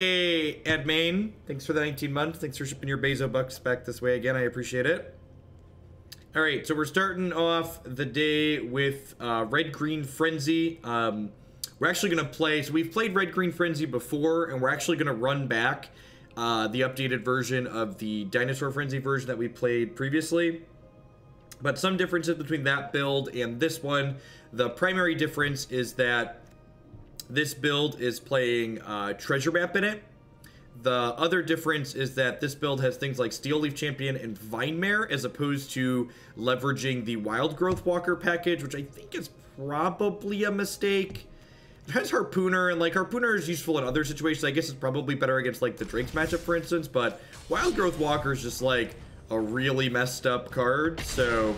Hey, Edmain, thanks for the 19 months. Thanks for shipping your Bezo bucks back this way again. I appreciate it. All right, so we're starting off the day with Red-Green Frenzy. We're actually going to play, so we've played Red-Green Frenzy before, and we're actually going to run back the updated version of the Dinosaur Frenzy version that we played previously. But some differences between that build and this one. The primary difference is that this build is playing Treasure Map in it. The other difference is that this build has things like Steel Leaf Champion and Vine Mare, as opposed to leveraging the Wild Growth Walker package, which I think is probably a mistake. It has Harpooner, and like Harpooner is useful in other situations. I guess it's probably better against like the Drake's matchup, for instance, but Wild Growth Walker is just like a really messed up card, so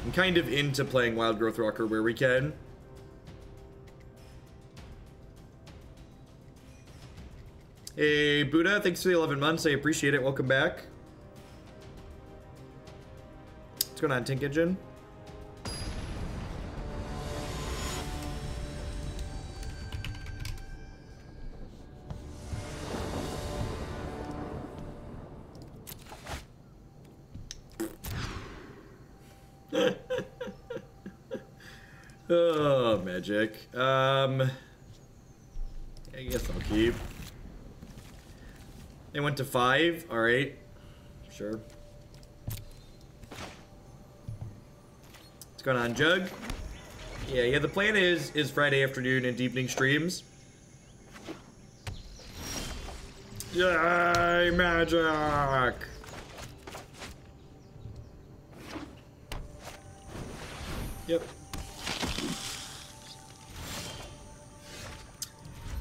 I'm kind of into playing Wild Growth Walker where we can. Hey, Buddha, thanks for the 11 months. I appreciate it. Welcome back. What's going on, Tink Engine? Oh, magic. I guess I'll keep. They went to 5. All right, sure. What's going on, Jug? Yeah. The plan is Friday afternoon and evening streams. Yay, magic! Yep.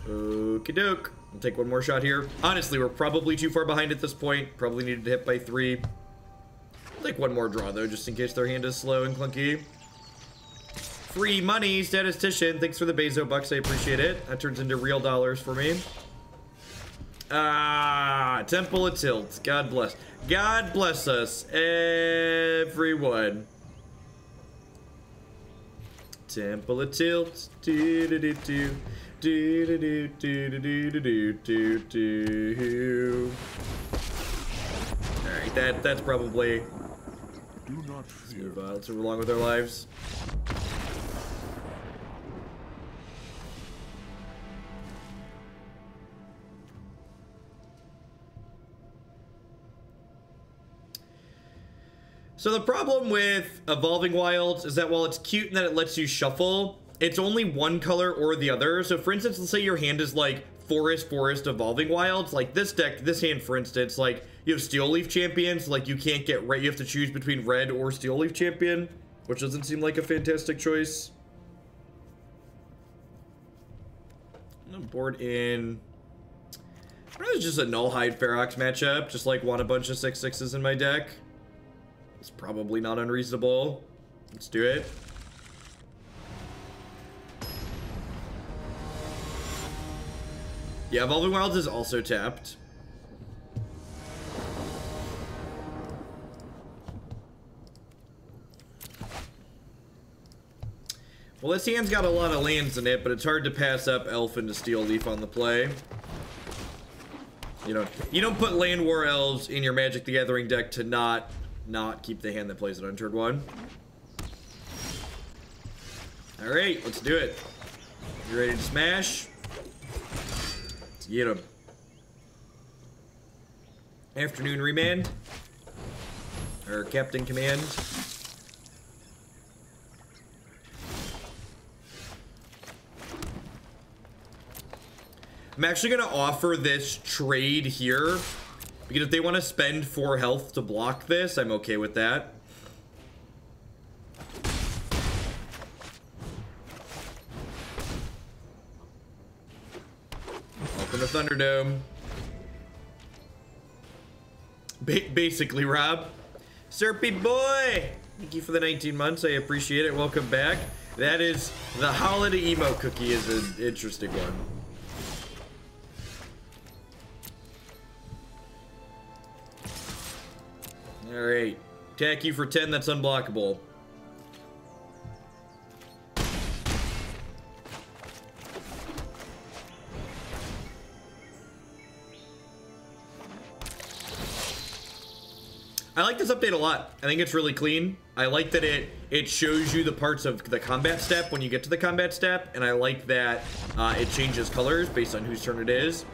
Okie doke. I'll take one more shot here. Honestly, we're probably too far behind at this point. Probably needed to hit by 3. I'll take one more draw, though, just in case their hand is slow and clunky. Free money, statistician. Thanks for the Bezo bucks. I appreciate it. That turns into real dollars for me. Temple of Tilt. God bless. God bless us, everyone. Temple of Tilt. Do-do-do-do. Alright, that's probably. Let's move along with our lives. So the problem with Evolving Wilds is that while it's cute and that it lets you shuffle, it's only one color or the other. So for instance, let's say your hand is like Forest, Evolving Wilds. Like this deck, this hand, for instance, like you have Steel Leaf Champions. Like you can't get red. You have to choose between red or Steel Leaf Champion, which doesn't seem like a fantastic choice. I'm bored in. It's just a Nullhide Ferox matchup. Just like want a bunch of 6/6s in my deck. It's probably not unreasonable. Let's do it. Yeah, Evolving Wilds is also tapped. Well, this hand's got a lot of lands in it, but it's hard to pass up Elf into Steel Leaf on the play. You don't put Llanowar Elves in your Magic the Gathering deck to not keep the hand that plays it on turn 1. All right, let's do it. You ready to smash? Get him. Afternoon Remand. Or Captain Command. I'm actually going to offer this trade here. Because if they want to spend 4 health to block this, I'm okay with that. Welcome to Thunderdome. Basically, Rob. Serpy boy! Thank you for the 19 months. I appreciate it. Welcome back. That is the holiday emo cookie is an interesting one. Alright. Attack you for 10, that's unblockable. I like this update a lot. I think it's really clean. I like that it shows you the parts of the combat step when you get to the combat step, and I like that it changes colors based on whose turn it is.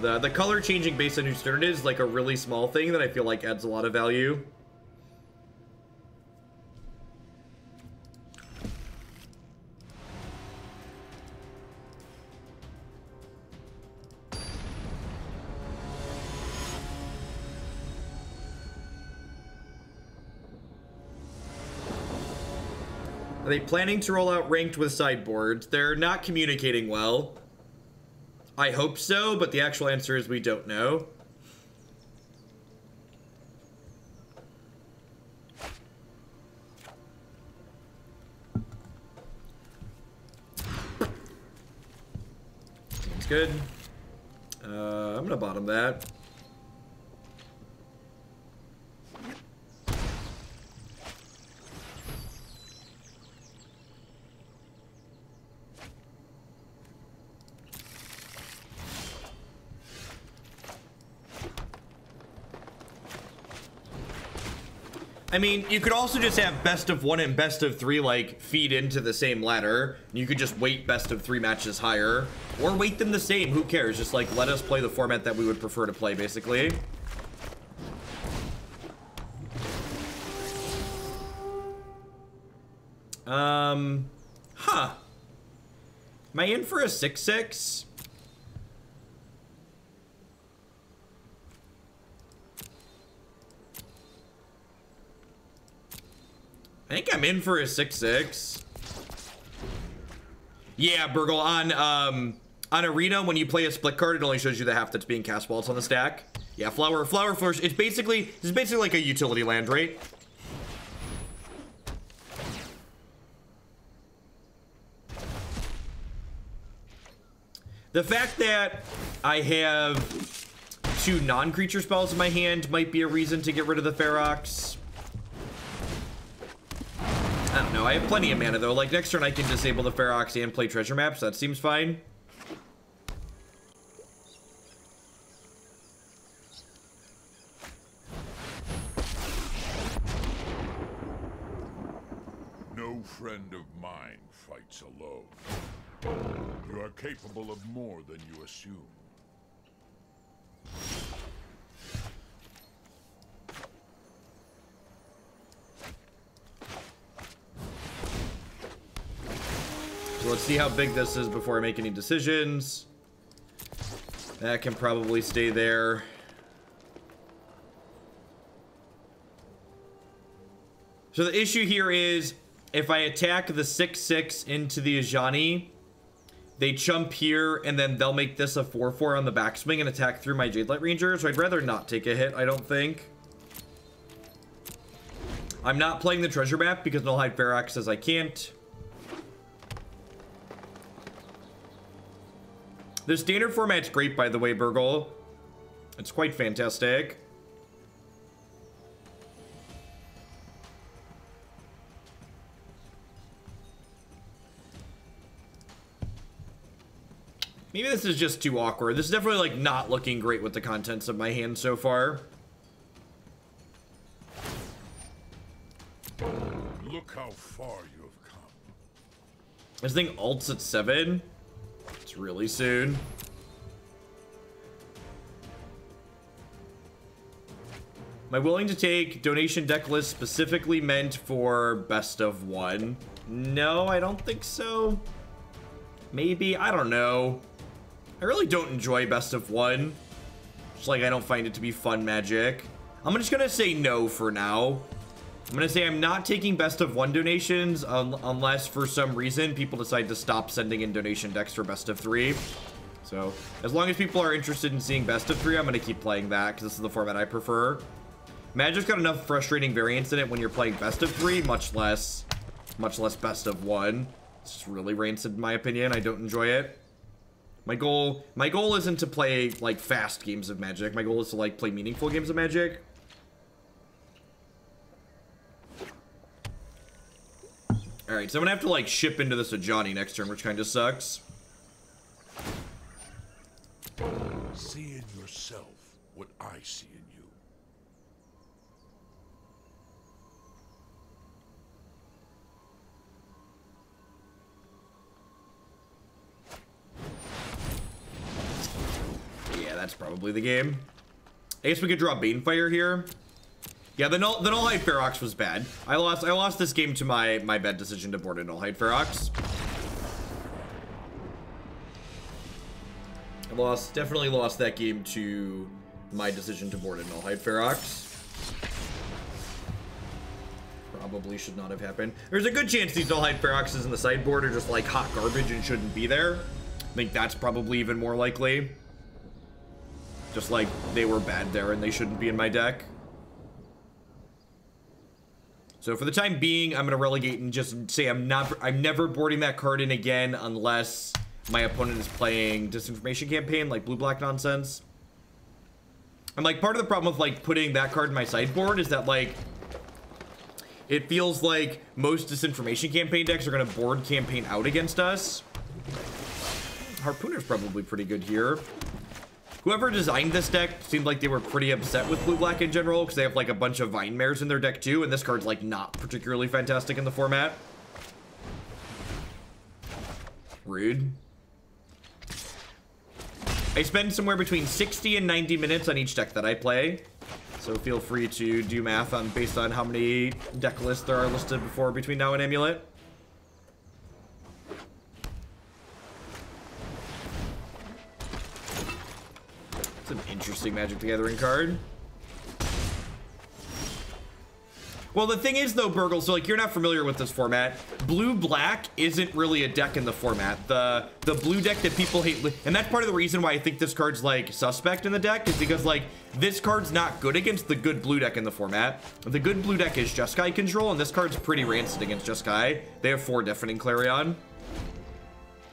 The color changing based on whose turn it is like a really small thing that I feel like adds a lot of value. Are they planning to roll out ranked with sideboards? They're not communicating well. I hope so, but the actual answer is we don't know. Seems good. I'm gonna bottom that. I mean, you could also just have best of 1 and best of 3 like feed into the same ladder. You could just weight best of 3 matches higher, or weight them the same. Who cares? Just like let us play the format that we would prefer to play, basically. Huh. Am I in for a 6/6? I think I'm in for a 6/6. Yeah, Burgle, on Arena, when you play a split card, it only shows you the half that's being cast while it's on the stack. Yeah, Flower Flourish, this is basically like a utility land, right? The fact that I have 2 non-creature spells in my hand might be a reason to get rid of the Ferox. I don't know, I have plenty of mana though. Like next turn I can disable the Ferox and play treasure maps. That seems fine. No friend of mine fights alone. You are capable of more than you assume. So let's see how big this is before I make any decisions. That can probably stay there. So the issue here is if I attack the 6/6 into the Ajani, they chump here and then they'll make this a 4/4 on the backswing and attack through my Jadelight Ranger. So I'd rather not take a hit, I don't think. I'm not playing the treasure map because Nullhide Ferox says I can't. The standard format's great, by the way, Burgle. It's quite fantastic. Maybe this is just too awkward. This is definitely, like, not looking great with the contents of my hand so far. Look how far you have come. This thing ults at 7. It's really soon. Am I willing to take donation deck list specifically meant for best of 1? No, I don't think so. Maybe, I don't know. I really don't enjoy best of 1. Just like I don't find it to be fun magic. I'm just gonna say no for now. I'm gonna say I'm not taking best of 1 donations unless for some reason people decide to stop sending in donation decks for best of 3. So as long as people are interested in seeing best of 3, I'm gonna keep playing that because this is the format I prefer. Magic's got enough frustrating variance in it when you're playing best of 3, much less best of 1. It's just really rancid in my opinion. I don't enjoy it. My goal isn't to play like fast games of Magic. My goal is to like play meaningful games of Magic. Alright, so I'm gonna have to like ship into this Ajani next turn, which kind of sucks. See in yourself what I see in you. that's probably the game. I guess we could draw Banefire here. Yeah, the Nullhide Ferox was bad. I lost this game to my bad decision to board a Nullhide Ferox. Definitely lost that game to my decision to board a Nullhide Ferox. Probably should not have happened. There's a good chance these Nullhide Feroxes in the sideboard are just like hot garbage and shouldn't be there. I think that's probably even more likely. Just like they were bad there and they shouldn't be in my deck. So for the time being, I'm gonna relegate and just say I'm never boarding that card in again unless my opponent is playing Disinformation Campaign, like blue-black nonsense. And like part of the problem with like putting that card in my sideboard is that like it feels like most Disinformation Campaign decks are gonna board campaign out against us. Harpooner's probably pretty good here. Whoever designed this deck seemed like they were pretty upset with blue-black in general because they have like a bunch of Vine Mares in their deck too, and this card's like not particularly fantastic in the format. Rude. I spend somewhere between 60 and 90 minutes on each deck that I play, so feel free to do math on based on how many deck lists there are listed before between now and Amulet. It's an interesting Magic the Gathering card. Well, the thing is, though, Burgle, so, like, you're not familiar with this format. Blue-black isn't really a deck in the format. The blue deck that people hate, and that's part of the reason why I think this card's, like, suspect in the deck, is because, like, this card's not good against the good blue deck in the format. The good blue deck is Jeskai control, and this card's pretty rancid against Jeskai. They have 4 Deafening Clarion.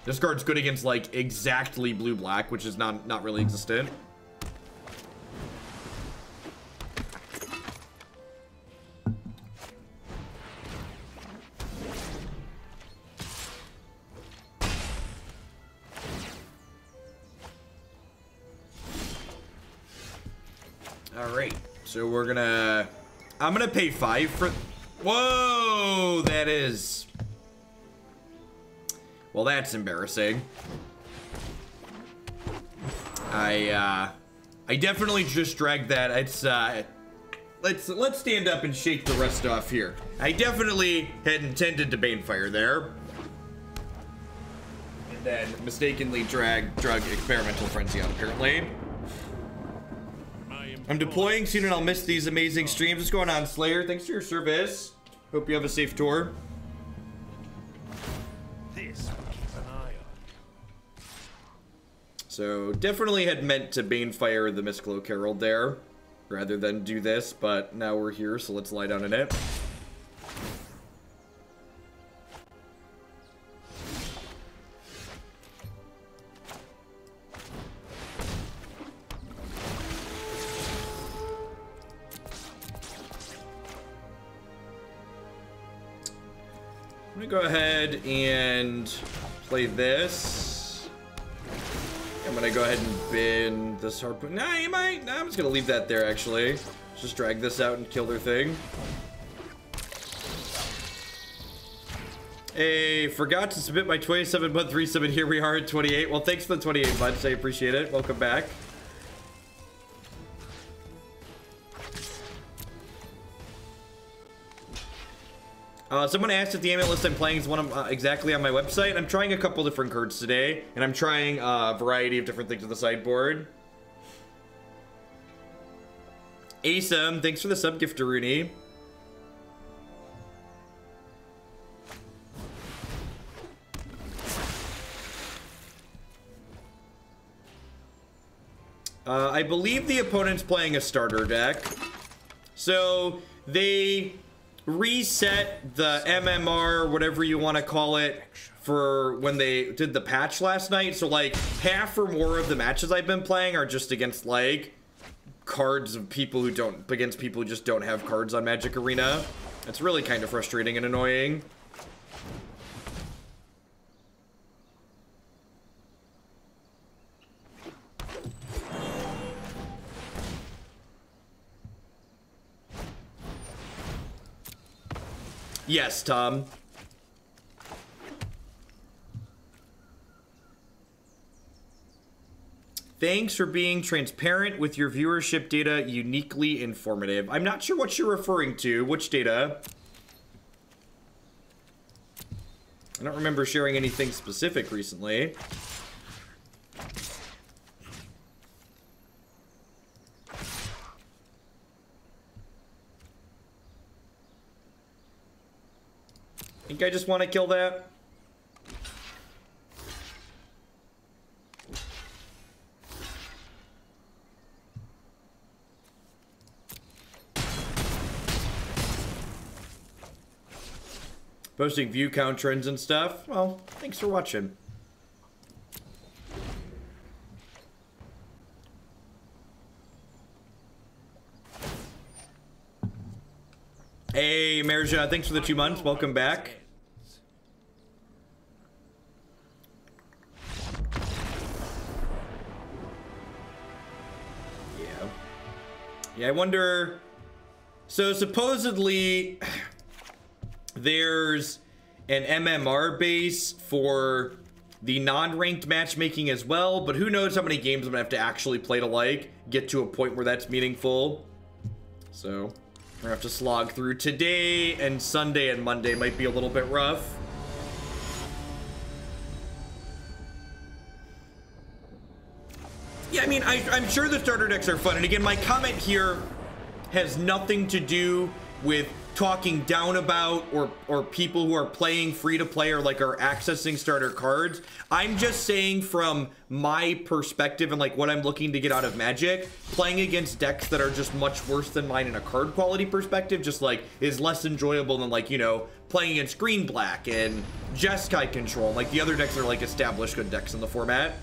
This card's good against, like, exactly blue-black, which is not really existent. Alright, so I'm gonna pay 5 for, whoa, that is, well, that's embarrassing. I definitely just dragged that. It's, let's stand up and shake the rest off here. I definitely had intended to Banefire there. And then mistakenly drug Experimental Frenzy out, apparently. I'm deploying soon and I'll miss these amazing streams. What's going on, Slayer? Thanks for your service. Hope you have a safe tour. This will keep an eye on. So definitely had meant to Banefire the Mistglow Herald there rather than do this, but now we're here, so let's lie down in it. I'm gonna go ahead and play this. I'm gonna go ahead and bin this Harpoon. Nah, you might. Nah, I'm just gonna leave that there, actually. Just drag this out and kill their thing. Hey, forgot to submit my 27-month resub, and here we are at 28. Well, thanks for the 28 months. I appreciate it. Welcome back. Someone asked if the Amulet list I'm playing is one of, exactly on my website. I'm trying a couple different cards today, and I'm trying a variety of different things on the sideboard. Asum, thanks for the sub gift, Rooney. I believe the opponent's playing a starter deck. So they reset the MMR, whatever you want to call it, for when they did the patch last night. So like half or more of the matches I've been playing are just against like cards of people who don't, against people who just don't have cards on Magic Arena. It's really kind of frustrating and annoying. Yes, Tom. Thanks for being transparent with your viewership data, uniquely informative. I'm not sure what you're referring to. Which data? I don't remember sharing anything specific recently. Think I just want to kill that? Posting view count trends and stuff. Well, thanks for watching. Hey, Marja, thanks for the 2 months. Welcome back. Yeah, I wonder... So, supposedly... There's an MMR base for the non-ranked matchmaking as well, but who knows how many games I'm gonna have to actually play to get to a point where that's meaningful. So, we're gonna have to slog through today, and Sunday and Monday might be a little bit rough. Yeah, I mean, I'm sure the starter decks are fun, and again, my comment here has nothing to do with talking down about or people who are playing free to play or like are accessing starter cards. I'm just saying from my perspective and like what I'm looking to get out of Magic, playing against decks that are just much worse than mine in a card quality perspective just like is less enjoyable than like, you know, playing against green black and Jeskai control. Like the other decks are like established good decks in the format.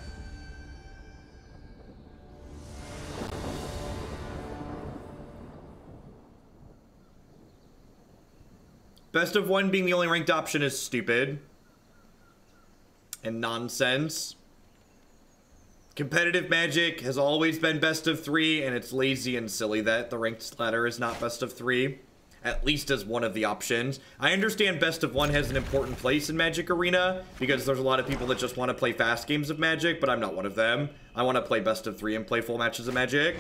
Best of one being the only ranked option is stupid and nonsense. Competitive Magic has always been best of 3, and it's lazy and silly that the ranked ladder is not best of 3, at least as one of the options. I understand best of 1 has an important place in Magic Arena because there's a lot of people that just want to play fast games of Magic, but I'm not one of them. I want to play best of 3 and play full matches of Magic.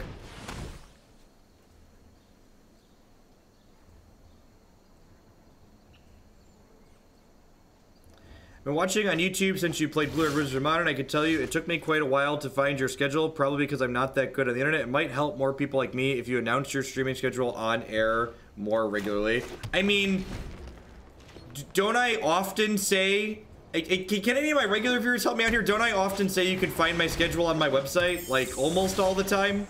Been watching on YouTube since you played Blue Red Wizard Modern. I can tell you it took me quite a while to find your schedule, probably because I'm not that good on the internet. It might help more people like me if you announce your streaming schedule on air more regularly. I mean, don't I often say... Can any of my regular viewers help me out here? Don't I often say you can find my schedule on my website? Like, almost all the time?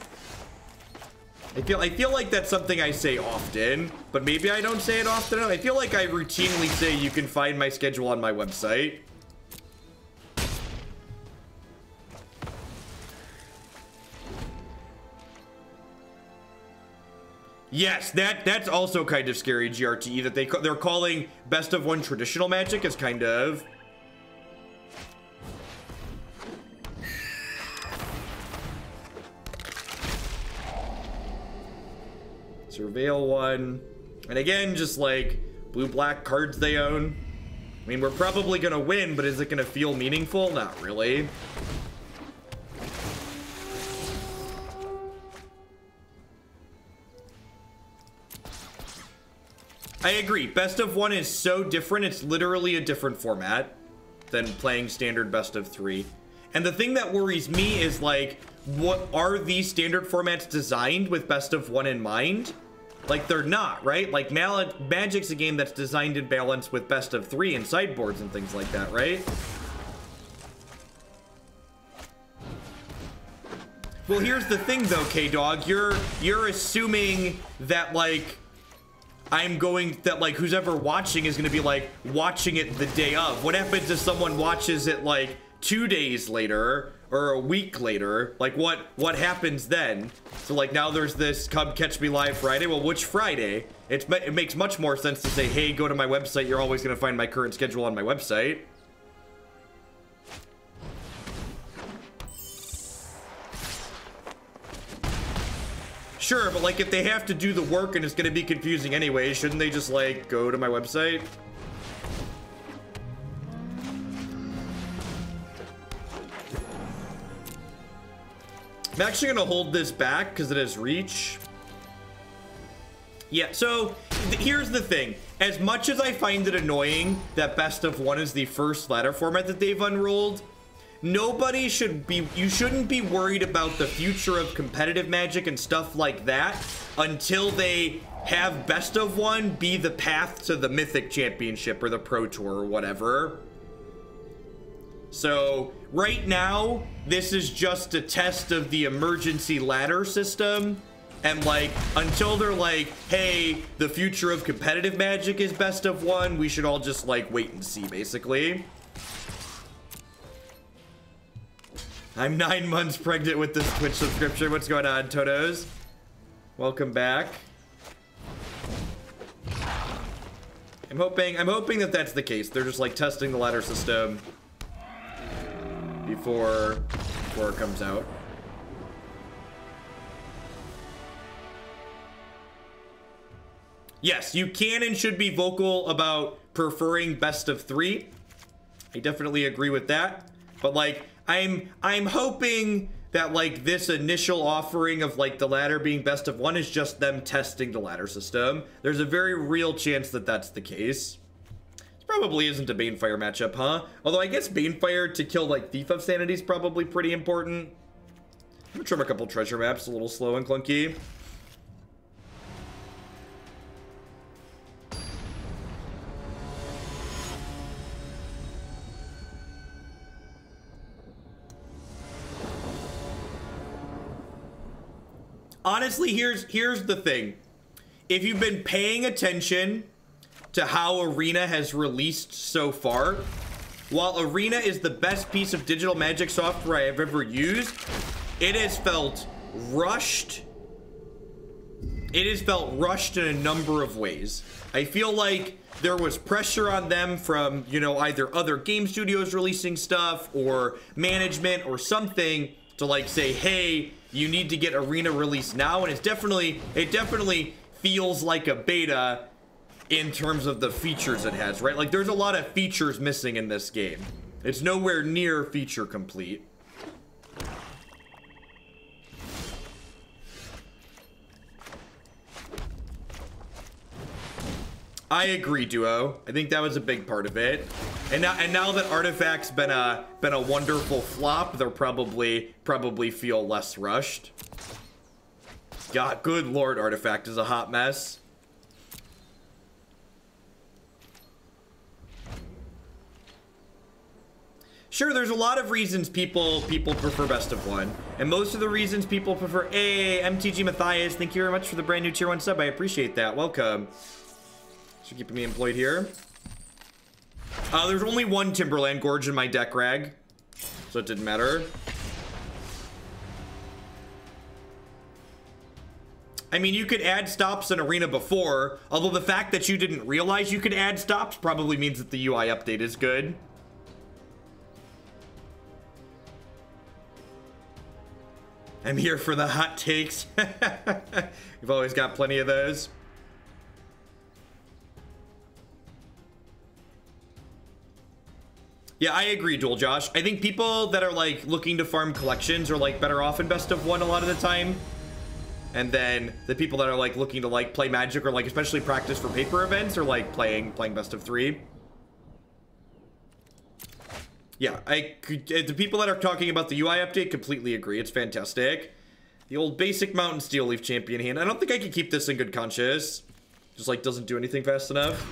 I feel like that's something I say often, but maybe I don't say it often. I feel like I routinely say you can find my schedule on my website. Yes, that's also kind of scary, GRT, that they're calling best of 1 traditional Magic as kind of... Surveil 1. And again, just like blue-black cards they own. I mean, we're probably gonna win, but is it gonna feel meaningful? Not really. I agree. Best of 1 is so different. It's literally a different format than playing standard best of 3. And the thing that worries me is like, what are these standard formats designed with best of 1 in mind? Like, they're not, right? Like, Magic's a game that's designed in balance with best of 3 and sideboards and things like that, right? Well, here's the thing, though, K-Dog. You're assuming that, like, who's ever watching is gonna be, like, watching it the day of. What happens if someone watches it, like, 2 days later or a week later? Like, what happens then? So like now there's this come catch me live Friday. Well, which Friday? It makes much more sense to say, hey, go to my website. You're always gonna find my current schedule on my website. Sure, but like if they have to do the work and it's gonna be confusing anyway, shouldn't they just like go to my website? I'm actually gonna hold this back because it has reach. Yeah, so here's the thing. As much as I find it annoying that best of one is the first ladder format that they've unrolled, nobody should be, you shouldn't be worried about the future of competitive Magic and stuff like that until they have best of one be the path to the Mythic Championship or the Pro Tour or whatever. So right now, this is just a test of the emergency ladder system. And like, until they're like, hey, the future of competitive Magic is best of one, we should all just like wait and see, basically. I'm 9 months pregnant with this Twitch subscription. What's going on, Totos? Welcome back. I'm hoping that that's the case. They're just like testing the ladder system before it comes out. Yes, you can and should be vocal about preferring best of three. I definitely agree with that. But like, I'm hoping that like this initial offering of like the ladder being best of one is just them testing the ladder system. There's a very real chance that that's the case. This probably isn't a Banefire matchup, huh? Although I guess Banefire to kill like Thief of Sanity is probably pretty important. I'm gonna trim a couple treasure maps, a little slow and clunky. Honestly, here's the thing. If you've been paying attention to how Arena has released so far, while Arena is the best piece of digital Magic software I have ever used, it has felt rushed. It has felt rushed in a number of ways. I feel like there was pressure on them from, you know, either other game studios releasing stuff or management or something to like say, hey, you need to get Arena released now, and it definitely feels like a beta in terms of the features it has, right? Like there's a lot of features missing in this game. It's nowhere near feature complete. I agree, Duo. I think that was a big part of it. And now that Artifact's been a wonderful flop, they'll probably feel less rushed. God, good lord, Artifact is a hot mess. Sure, there's a lot of reasons people prefer best of one, and most of the reasons people prefer. Hey, MTG Matthias, thank you very much for the brand new tier 1 sub. I appreciate that. Welcome. So keeping me employed here. There's only one Timberland Gorge in my deck rag, so it didn't matter. I mean, you could add stops in Arena before, although the fact that you didn't realize you could add stops probably means that the UI update is good. I'm here for the hot takes. You've always got plenty of those. Yeah, I agree, Dual Josh. I think people that are like looking to farm collections are like better off in best of one a lot of the time. And then the people that are like looking to like play Magic or like especially practice for paper events are like playing best of three. Yeah, the people that are talking about the UI update completely agree. It's fantastic. The old basic Mountain Steel Leaf Champion hand. I don't think I can keep this in good conscience. Just like doesn't do anything fast enough.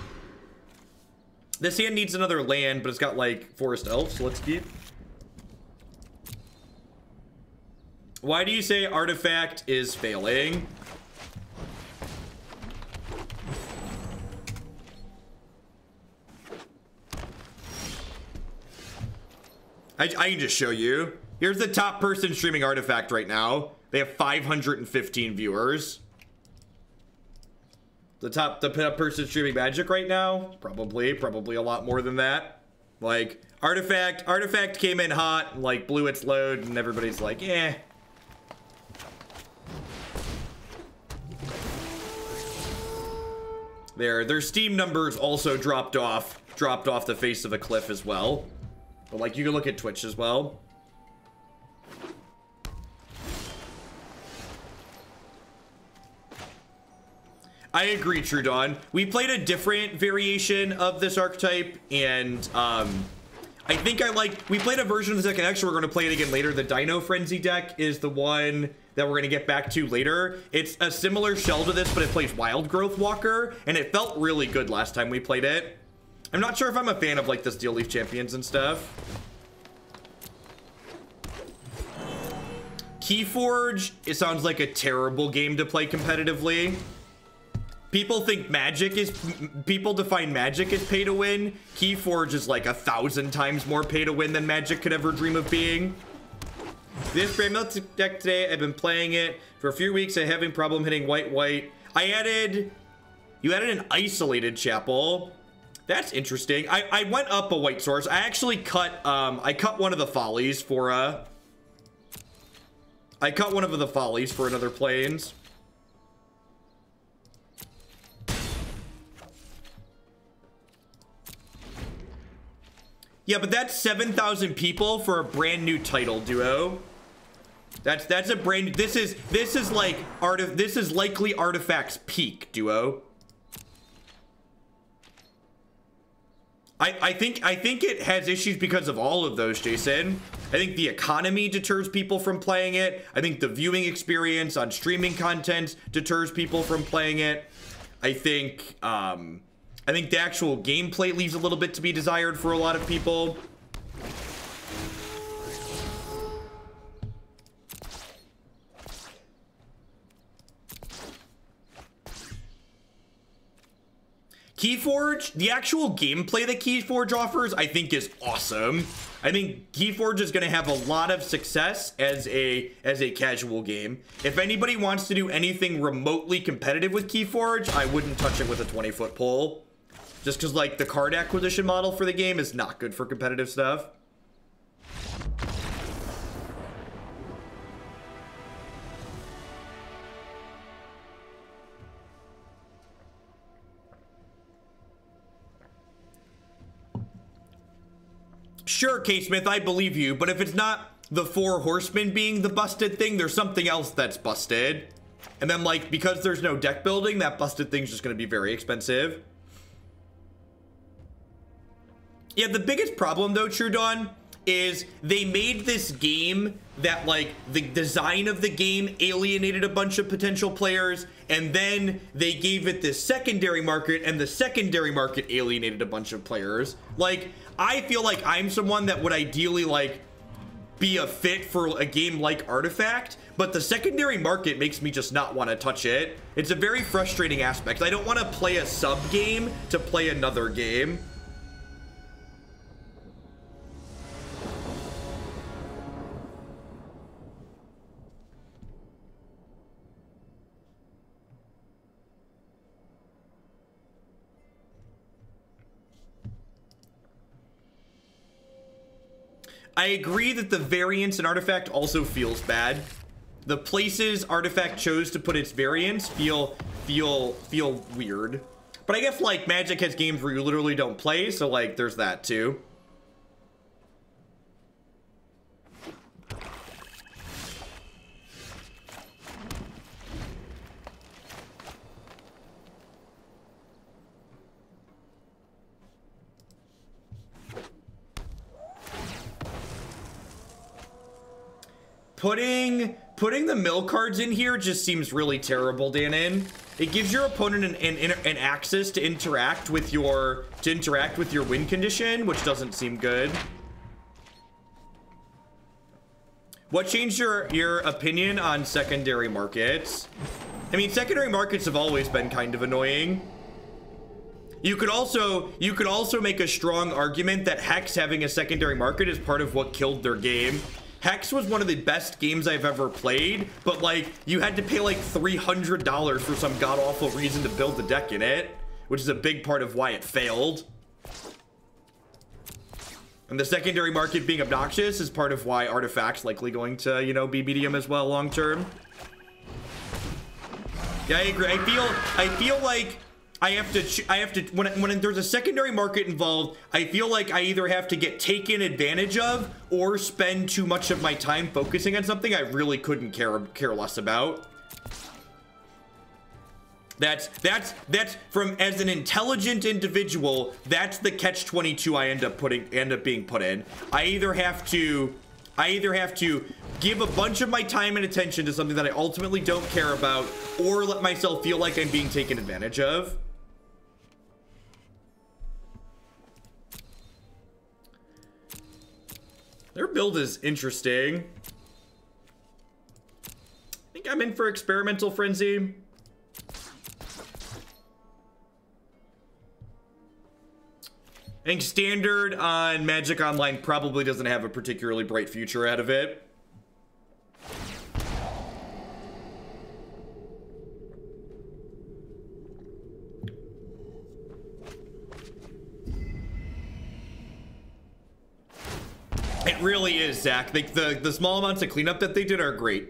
This hand needs another land, but it's got like Forest Elf, so let's keep. Why do you say Artifact is failing? I can just show you. Here's the top person streaming Artifact right now. They have 515 viewers. The top person streaming Magic right now, probably a lot more than that. Like Artifact came in hot, like blew its load, and everybody's like, eh. Their Steam numbers also dropped off the face of a cliff as well. But like you can look at Twitch as well. I agree, True Dawn. We played a different variation of this archetype, and I think we played a version of the deck, and actually we're going to play it again later. The Dino Frenzy deck is the one that we're going to get back to later. It's a similar shell to this, but it plays Wild Growth Walker, and it felt really good last time we played it. I'm not sure if I'm a fan of like the Steel Leaf Champions and stuff. Keyforge, it sounds like a terrible game to play competitively. People think people define Magic as pay to win. Keyforge is like 1,000 times more pay to win than Magic could ever dream of being. This Bramel deck today, I've been playing it for a few weeks. I'm having problem hitting white. You added an isolated chapel. That's interesting. I went up a white source. I actually cut one of the follies for another planes. Yeah, but that's 7,000 people for a brand new title duo. That's a brand. This is likely Artifact's peak duo. I think it has issues because of all of those, Jason. I think the economy deters people from playing it. I think the viewing experience on streaming content deters people from playing it. I think the actual gameplay leaves a little bit to be desired for a lot of people. Keyforge, the actual gameplay that Keyforge offers, I think is awesome. I think Keyforge is going to have a lot of success as a casual game. If anybody wants to do anything remotely competitive with Keyforge, I wouldn't touch it with a 20-foot pole. Just because, like, the card acquisition model for the game is not good for competitive stuff. Sure, K-Smith, I believe you, but if it's not the 4 horsemen being the busted thing, there's something else that's busted. And then, like, because there's no deck building, that busted thing's just going to be very expensive. Yeah, the biggest problem, though, True Dawn, is they made this game that, like, the design of the game alienated a bunch of potential players, and then they gave it this secondary market, and the secondary market alienated a bunch of players. Like, I feel like I'm someone that would ideally, like, be a fit for a game like Artifact, but the secondary market makes me just not want to touch it. It's a very frustrating aspect. I don't want to play a sub-game to play another game. I agree that the variance in Artifact also feels bad. The places Artifact chose to put its variance feel weird. But I guess, like, Magic has games where you literally don't play, so, like, there's that too. Putting the mill cards in here just seems really terrible, Danon. It gives your opponent an access to interact with your win condition, which doesn't seem good. What changed your opinion on secondary markets? I mean, secondary markets have always been kind of annoying. You could also make a strong argument that Hex having a secondary market is part of what killed their game. Hex was one of the best games I've ever played, but, like, you had to pay like $300 for some god-awful reason to build the deck in it, which is a big part of why it failed. And the secondary market being obnoxious is part of why Artifact's likely going to, you know, be medium as well long term. Yeah, I agree. I feel like I have to when there's a secondary market involved, I feel like I either have to get taken advantage of or spend too much of my time focusing on something I really couldn't care less about. That's from, as an intelligent individual, that's the catch-22 I end up being put in. I either have to give a bunch of my time and attention to something that I ultimately don't care about, or let myself feel like I'm being taken advantage of. Their build is interesting. I think I'm in for Experimental Frenzy. I think Standard on Magic Online probably doesn't have a particularly bright future out of it. It really is, Zach. The small amounts of cleanup that they did are great.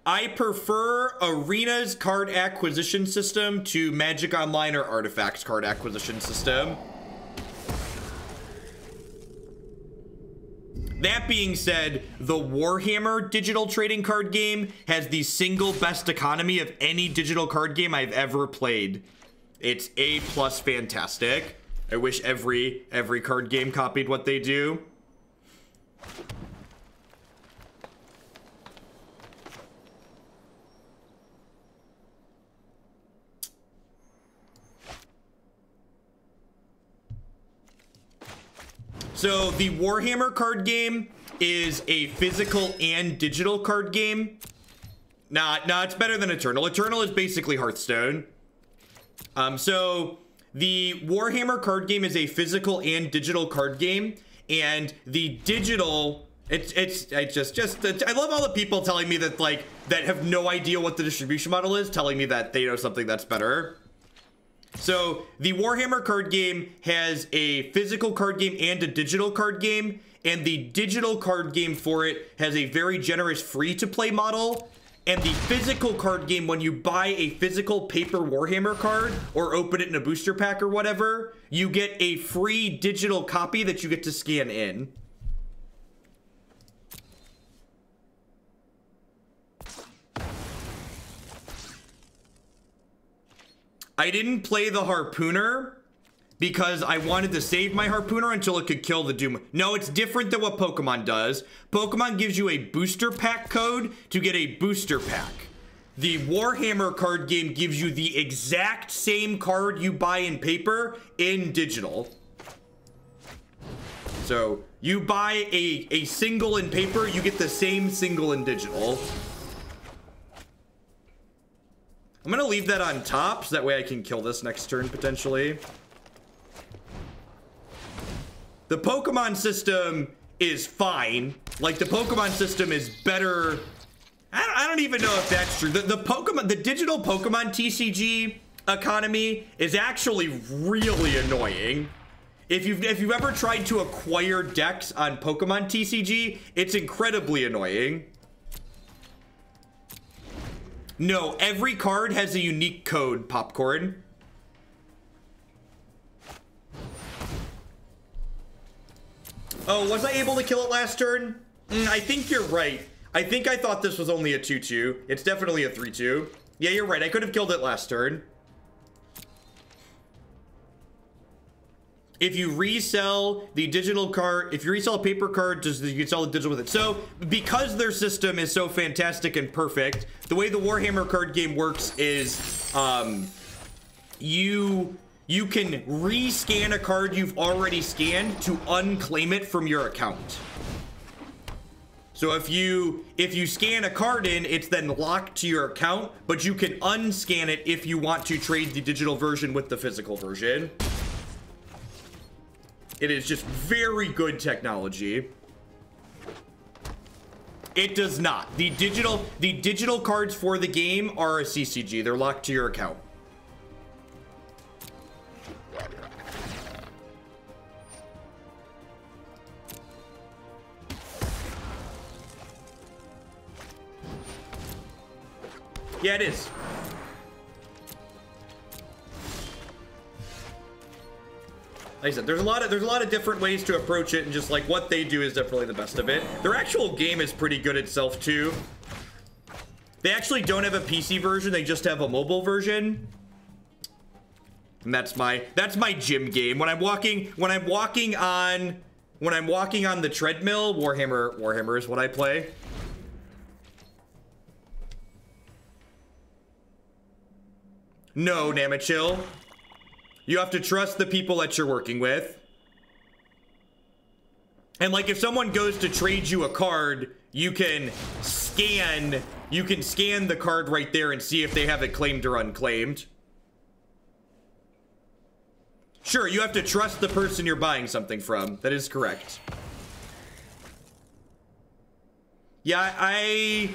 I prefer Arena's card acquisition system to Magic Online or Artifacts card acquisition system. That being said, the Warhammer digital trading card game has the single best economy of any digital card game I've ever played. It's A+ fantastic. I wish every card game copied what they do. So the Warhammer card game is a physical and digital card game. Nah, it's better than Eternal. Eternal is basically Hearthstone. So the Warhammer card game is a physical and digital card game, and the digital, I love all the people telling me that that have no idea what the distribution model is, telling me that they know something that's better. So the Warhammer card game has a physical card game and a digital card game, and the digital card game for it has a very generous free-to-play model. And the physical card game, when you buy a physical paper Warhammer card or open it in a booster pack or whatever, you get a free digital copy that you get to scan in. I didn't play the Harpooner because I wanted to save my Harpooner until it could kill the Doom. No, it's different than what Pokemon does. Pokemon gives you a booster pack code to get a booster pack. The Warhammer card game gives you the exact same card you buy in paper in digital. So you buy a single in paper, you get the same single in digital. I'm gonna leave that on top so that way I can kill this next turn potentially. The Pokemon system is fine. Like, the Pokemon system is better. I don't even know if that's true. The digital Pokemon TCG economy is actually really annoying. If you've ever tried to acquire decks on Pokemon TCG, it's incredibly annoying. No, every card has a unique code, Popcorn. Oh, was I able to kill it last turn? I think you're right. I think I thought this was only a 2-2. It's definitely a 3-2. Yeah, you're right. I could have killed it last turn. If you resell the digital card, if you resell a paper card, you can sell the digital with it. So, because their system is so fantastic and perfect, the way the Warhammer card game works is, you can rescan a card you've already scanned to unclaim it from your account. So if you scan a card in, it's then locked to your account, but you can unscan it if you want to trade the digital version with the physical version. It is just very good technology. It does not. The digital cards for the game are a CCG. They're locked to your account. Yeah, it is. Like I said, there's a lot of different ways to approach it, and just like what they do is definitely the best of it. Their actual game is pretty good itself too. They actually don't have a PC version, they just have a mobile version. And that's my gym game. When I'm walking on the treadmill, Warhammer is what I play. No, Namachill. You have to trust the people that you're working with. And like if someone goes to trade you a card, you can scan the card right there and see if they have it claimed or unclaimed. Sure, you have to trust the person you're buying something from. That is correct. Yeah, I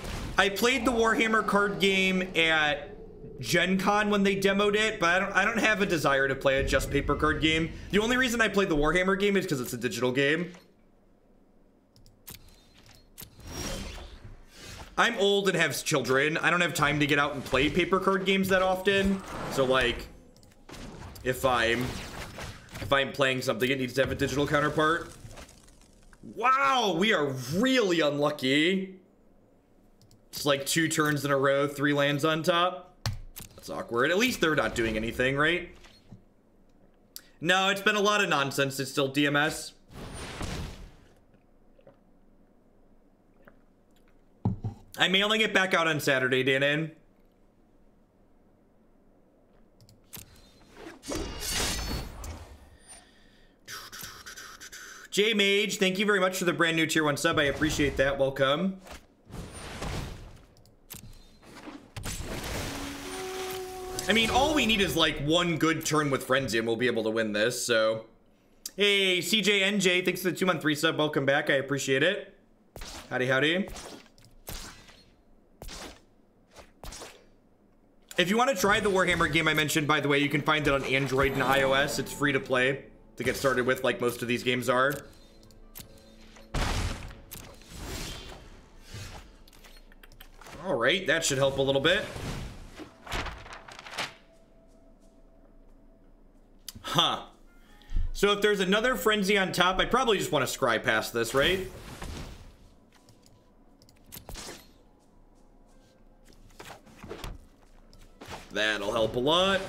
played the Warhammer card game at Gen Con when they demoed it, but I don't have a desire to play a just paper card game. The only reason I played the Warhammer game is because it's a digital game. I'm old and have children. I don't have time to get out and play paper card games that often. So like, if I'm playing something, it needs to have a digital counterpart. Wow, we are really unlucky. It's like 2 turns in a row, 3 lands on top. That's awkward. At least they're not doing anything, right? No, it's been a lot of nonsense. It's still DMS. I'm mailing it back out on Saturday, Dan. J Mage, thank you very much for the brand new tier 1 sub. I appreciate that. Welcome. I mean, all we need is like 1 good turn with Frenzy and we'll be able to win this, so. Hey, CJNJ, thanks for the 2-month resub. Welcome back. I appreciate it. Howdy, howdy. If you want to try the Warhammer game I mentioned, by the way, you can find it on Android and iOS. It's free to play to get started with, like most of these games are. All right, that should help a little bit. Huh. So if there's another Frenzy on top, I probably just want to scry past this, right? That'll help a lot.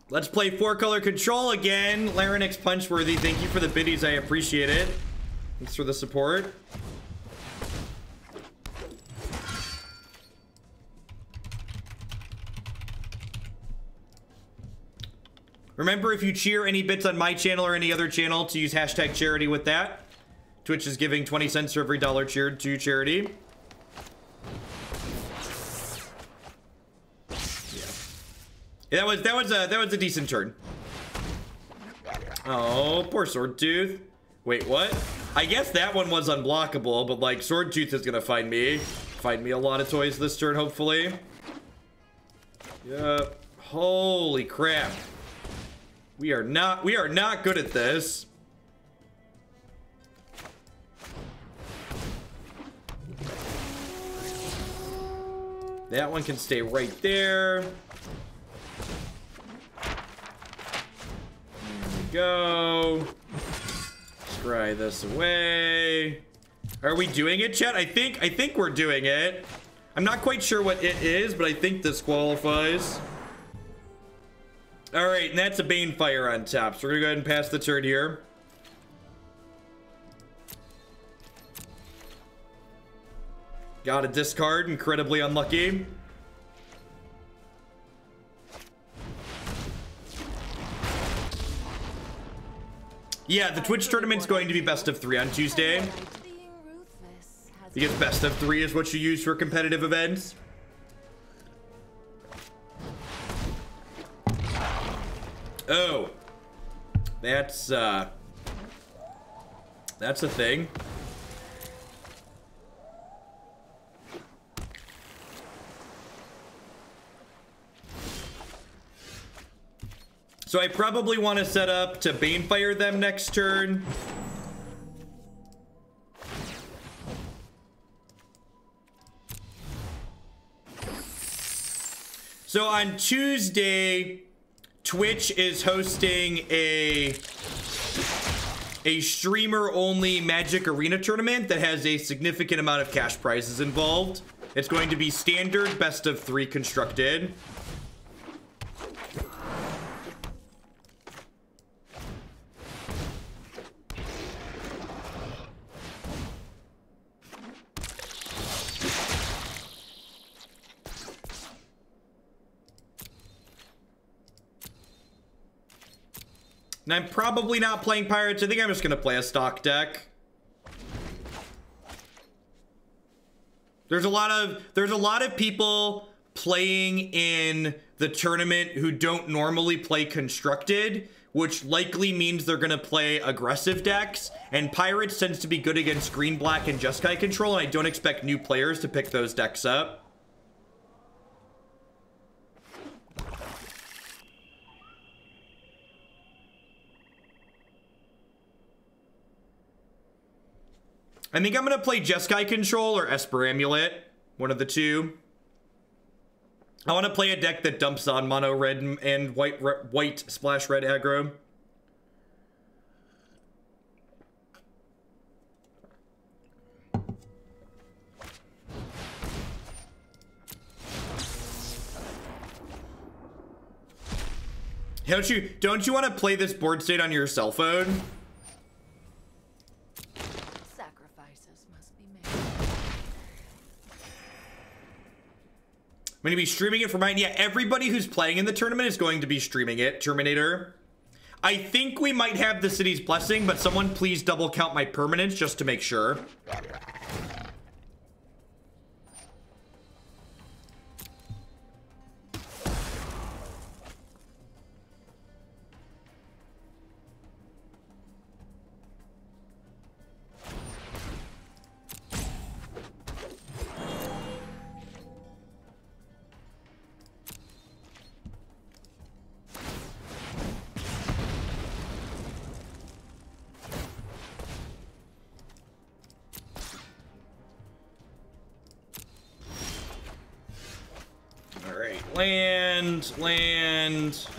Let's play 4-color control again. Larynx Punchworthy, thank you for the biddies. I appreciate it. Thanks for the support. Remember, if you cheer any bits on my channel or any other channel, to use hashtag charity with that. Twitch is giving 20 cents for every $1 cheered to charity. Yeah, that was a decent turn. Oh, poor Swordtooth. Wait, what? I guess that one was unblockable, but like Swordtooth is gonna find me a lot of toys this turn, hopefully. Yep. Holy crap. We are not good at this. That one can stay right there. There we go. Scry this away. Are we doing it, chat? I think we're doing it. I'm not quite sure what it is, but I think this qualifies. All right, and that's a Banefire on top. So we're gonna go ahead and pass the turn here. Got a discard, incredibly unlucky. Yeah, the Twitch tournament's going to be best of 3 on Tuesday. Because best of 3 is what you use for competitive events. Oh, that's a thing. So I probably want to set up to Banefire them next turn. So on Tuesday, Twitch is hosting a streamer-only Magic Arena tournament that has a significant amount of cash prizes involved. It's going to be standard, best of 3 constructed. And I'm probably not playing Pirates. I think I'm just gonna play a stock deck. There's a lot of people playing in the tournament who don't normally play constructed, which likely means they're gonna play aggressive decks. And Pirates tends to be good against green, black, and Jeskai control, and I don't expect new players to pick those decks up. I think I'm gonna play Jeskai Control or Esper Amulet, one of the two. I want to play a deck that dumps on mono red and white splash red aggro. Don't you want to play this board state on your cell phone? I'm going to be streaming it for mine. Yeah, everybody who's playing in the tournament is going to be streaming it. Terminator. I think we might have the city's blessing, but someone please double count my permanents just to make sure.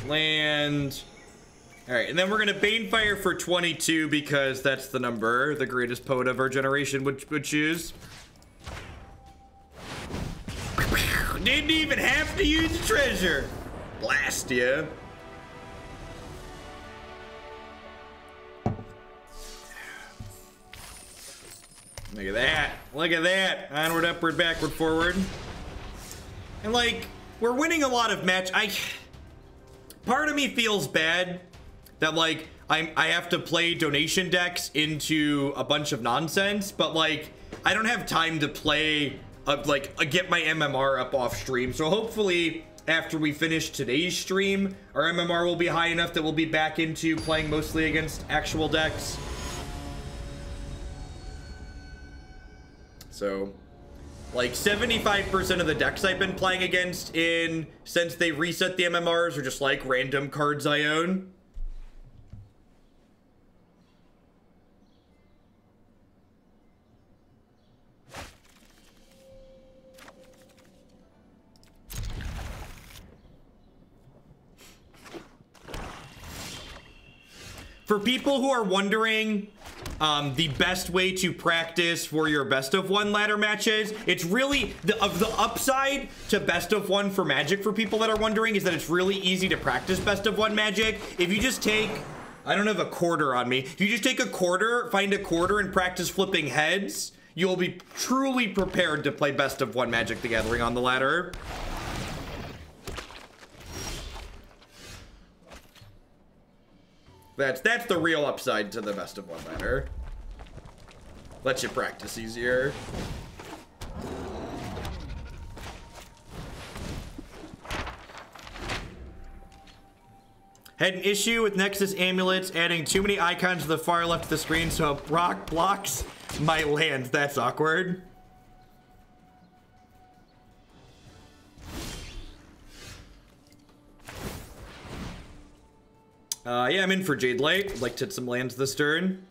Land. All right, and then we're gonna Banefire for 22 because that's the number the greatest poet of our generation would choose. Didn't even have to use the treasure. Blast ya. Look at that. Look at that. Onward, upward, backward, forward. And like, we're winning a lot of part of me feels bad that like I have to play donation decks into a bunch of nonsense, but like I don't have time to play get my MMR up off stream. So hopefully after we finish today's stream, our MMR will be high enough that we'll be back into playing mostly against actual decks. So like 75% of the decks I've been playing against since they reset the MMRs are just like random cards I own. For people who are wondering the best way to practice for your best of one ladder matches, it's really the upside to best of one for Magic, for people that are wondering, is that it's really easy to practice best of one Magic. If you just take, I don't have a quarter on me, if you just take a quarter, find a quarter and practice flipping heads, you'll be truly prepared to play best of one Magic the Gathering on the ladder. That's the real upside to the best of one ladder. Lets you practice easier. Had an issue with Nexus Amulets adding too many icons to the far left of the screen, so a rock blocks my lands. That's awkward. Yeah, I'm in for Jadelight. I'd like to hit some lands this turn.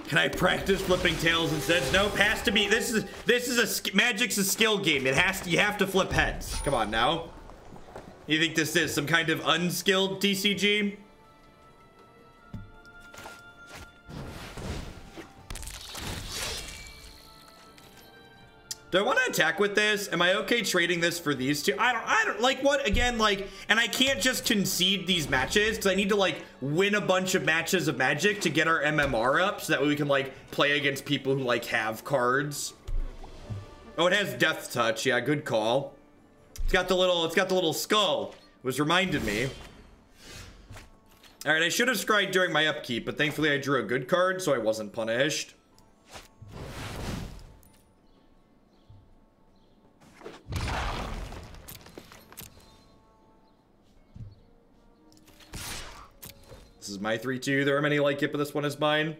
Can I practice flipping tails instead? Nope, has to be. This is Magic's a skill game. It has to. You have to flip heads. Come on now. You think this is some kind of unskilled TCG? Do I want to attack with this? Am I okay trading this for these two? I don't like what again, like, and I can't just concede these matches because I need to like win a bunch of matches of Magic to get our MMR up so that way we can like play against people who like have cards. Oh, it has Death Touch. Yeah, good call. It's got the little skull. It was reminded me. All right, I should have scryed during my upkeep, but thankfully I drew a good card, so I wasn't punished. This is my 3-2. There are many like it, but this one is mine.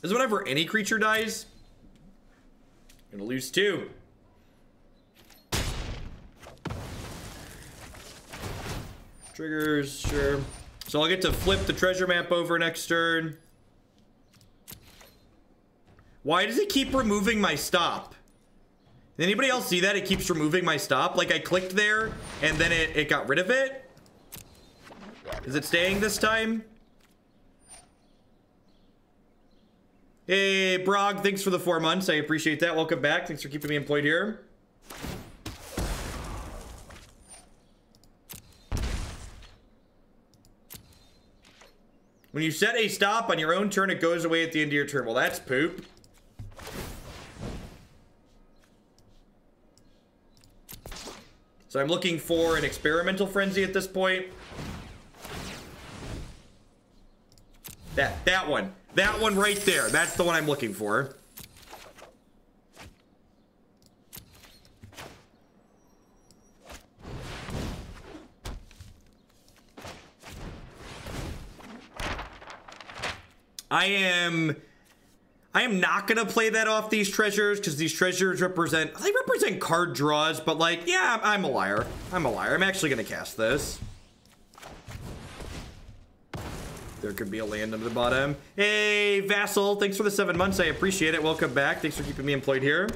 Is whenever any creature dies, I'm gonna lose 2. Triggers, sure. So I'll get to flip the treasure map over next turn. Why does it keep removing my stop? Did anybody else see that? It keeps removing my stop. Like I clicked there and then it got rid of it. Is it staying this time? Hey, Brog, thanks for the 4 months. I appreciate that. Welcome back. Thanks for keeping me employed here. When you set a stop on your own turn, it goes away at the end of your turn. Well, that's poop. So I'm looking for an experimental frenzy at this point. That one. That one right there. That's the one I'm looking for. I am not gonna play that off these treasures because these treasures represent card draws, but like, yeah, I'm a liar. I'm actually gonna cast this. There could be a land under the bottom. Hey, Vassal, thanks for the 7 months. I appreciate it. Welcome back. Thanks for keeping me employed here.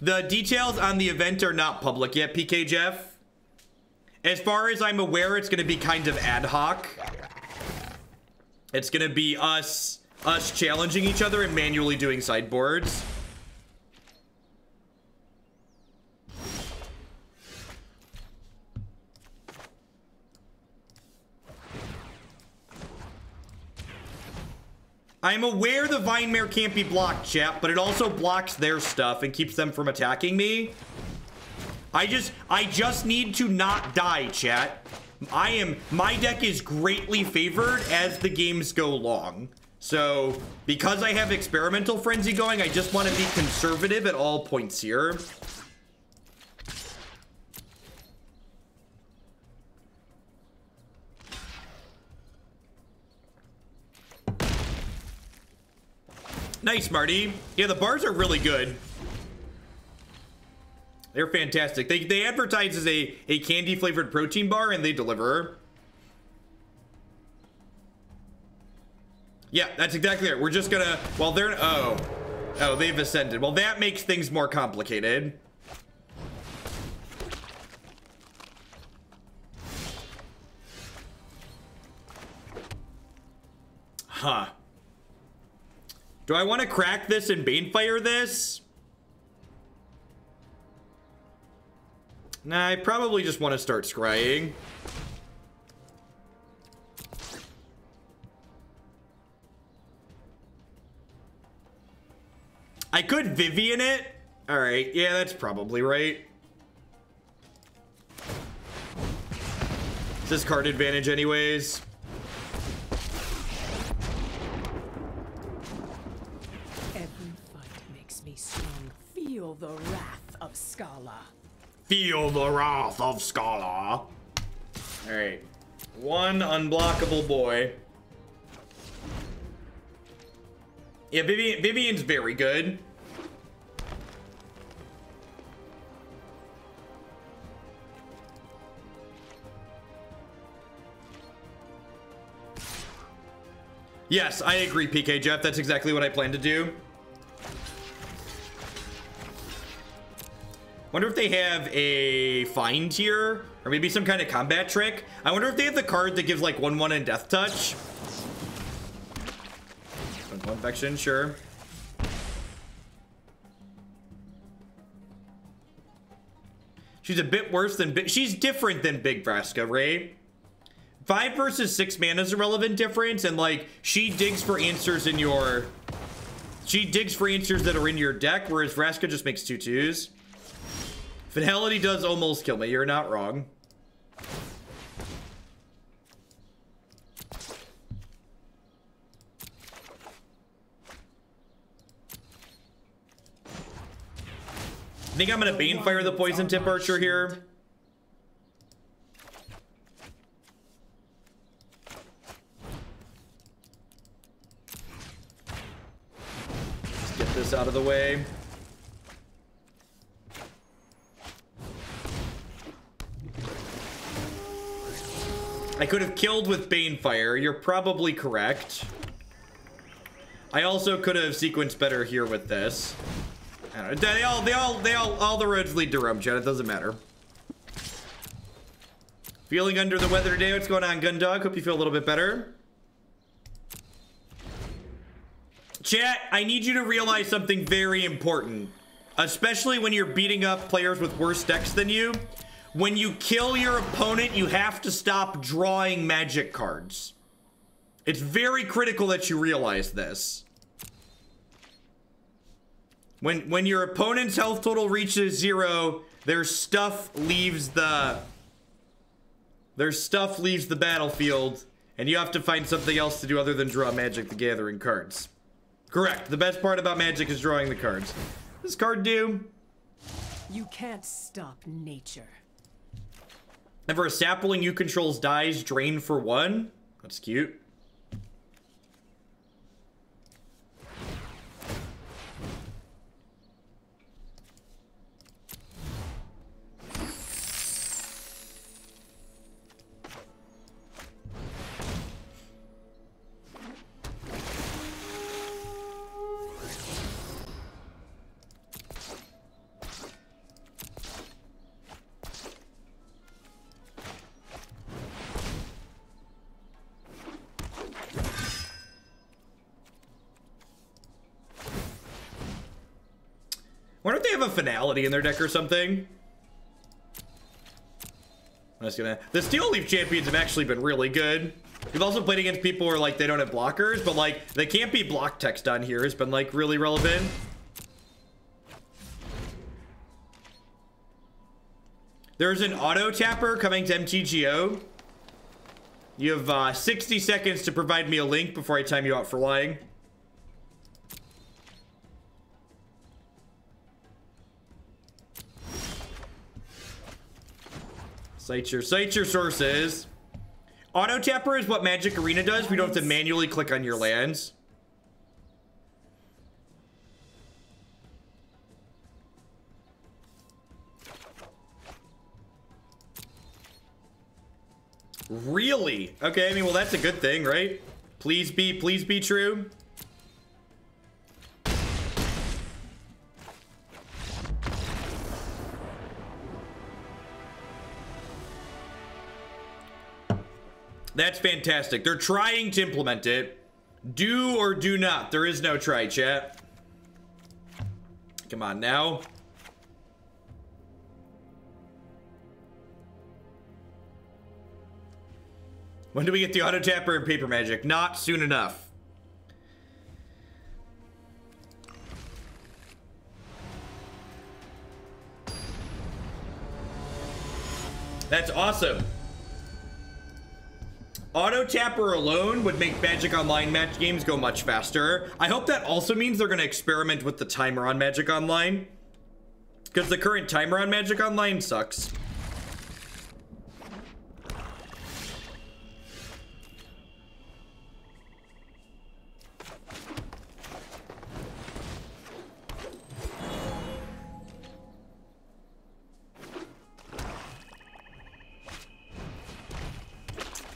The details on the event are not public yet, PK Jeff. As far as I'm aware, it's gonna be kind of ad hoc. It's gonna be us challenging each other and manually doing sideboards. I'm aware the Vine Mare can't be blocked, chat, but it also blocks their stuff and keeps them from attacking me. I just need to not die, chat. My deck is greatly favored as the games go along. So, because I have Experimental Frenzy going, I just want to be conservative at all points here. Nice, Marty. Yeah, the bars are really good. They're fantastic. They advertise as a candy-flavored protein bar, and they deliver. Yeah, that's exactly it. We're just gonna... Well, they're... Oh, they've ascended. Well, that makes things more complicated. Huh. Do I want to crack this and Banefire this? Nah, I probably just want to start scrying. I could Vivien it. All right, yeah, that's probably right. It's this card advantage anyways. Feel the wrath of Scala. Feel the wrath of Scala. All right, one unblockable boy. Yeah, Vivien's very good. Yes, I agree, PK Jeff. That's exactly what I plan to do. Wonder if they have a find here, or maybe some kind of combat trick. I wonder if they have the card that gives like 1/1 and Death Touch. 1/1 infection, sure. She's a bit worse than she's different than Big Vraska, right? 5 versus 6 mana is a relevant difference, and like she digs for answers in your that are in your deck, whereas Vraska just makes 2/2s. Finality does almost kill me, you're not wrong. I think I'm gonna Banefire the Poison Tip Archer here. Let's get this out of the way. I could have killed with Banefire. You're probably correct. I also could have sequenced better here with this. I don't know. All the roads lead to Rome, Chad. It doesn't matter. Feeling under the weather today. What's going on, Gundog? Hope you feel a little bit better. Chat, I need you to realize something very important. Especially when you're beating up players with worse decks than you. When you kill your opponent, you have to stop drawing magic cards. It's very critical that you realize this. When your opponent's health total reaches 0, their stuff leaves the battlefield, and you have to find something else to do other than draw Magic the Gathering cards. Correct. The best part about Magic is drawing the cards. This card do? You can't stop nature. And for a sapling, you controls dies, drain for 1. That's cute. Wonder if they have a finality in their deck or something. The Steel Leaf Champions have actually been really good. We've also played against people where like they don't have blockers, but like they can't be block text on here has been like really relevant. There's an auto tapper coming to MTGO. You have 60 seconds to provide me a link before I time you out for lying. Cite your sources. Auto tapper is what Magic Arena does. We don't have to manually click on your lands. Really? Okay, I mean, well, that's a good thing, right? Please be true. That's fantastic. They're trying to implement it. Do or do not. There is no try, chat. Come on now. When do we get the auto tapper and paper magic? Not soon enough. That's awesome. Auto tapper alone would make Magic Online match games go much faster. I hope that also means they're going to experiment with the timer on Magic Online, because the current timer on Magic Online sucks.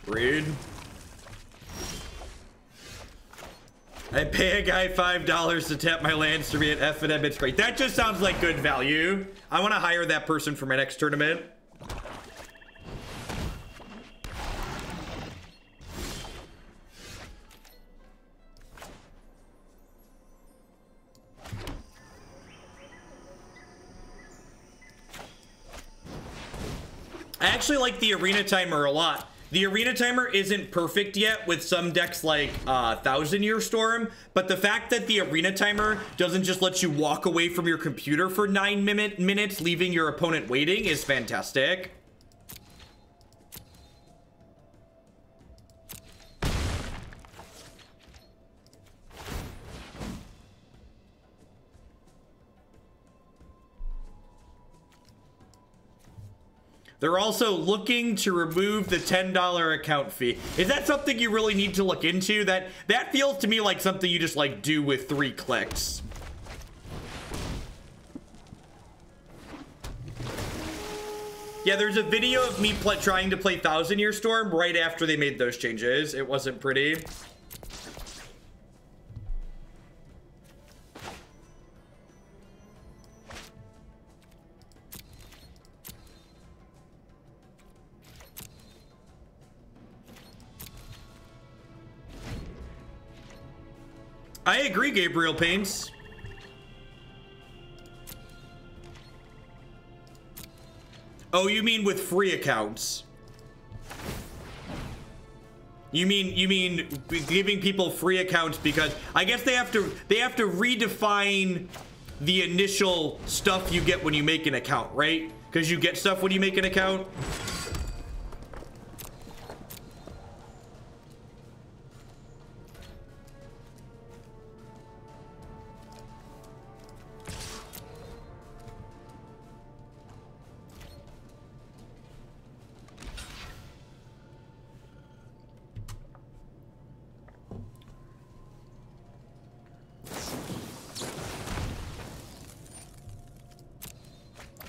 Rude. I pay a guy $5 to tap my lands to be at F&M. It's great. That just sounds like good value. I want to hire that person for my next tournament. I actually like the arena timer a lot. The arena timer isn't perfect yet with some decks like Thousand Year Storm, but the fact that the arena timer doesn't just let you walk away from your computer for 9 minutes, leaving your opponent waiting, is fantastic. They're also looking to remove the $10 account fee. Is that something you really need to look into? That feels to me like something you just like do with 3 clicks. Yeah, there's a video of me trying to play Thousand Year Storm right after they made those changes. It wasn't pretty. I agree, Gabriel Paints. Oh, you mean with free accounts? You mean giving people free accounts because I guess they have to redefine the initial stuff you get when you make an account, right? Because you get stuff when you make an account.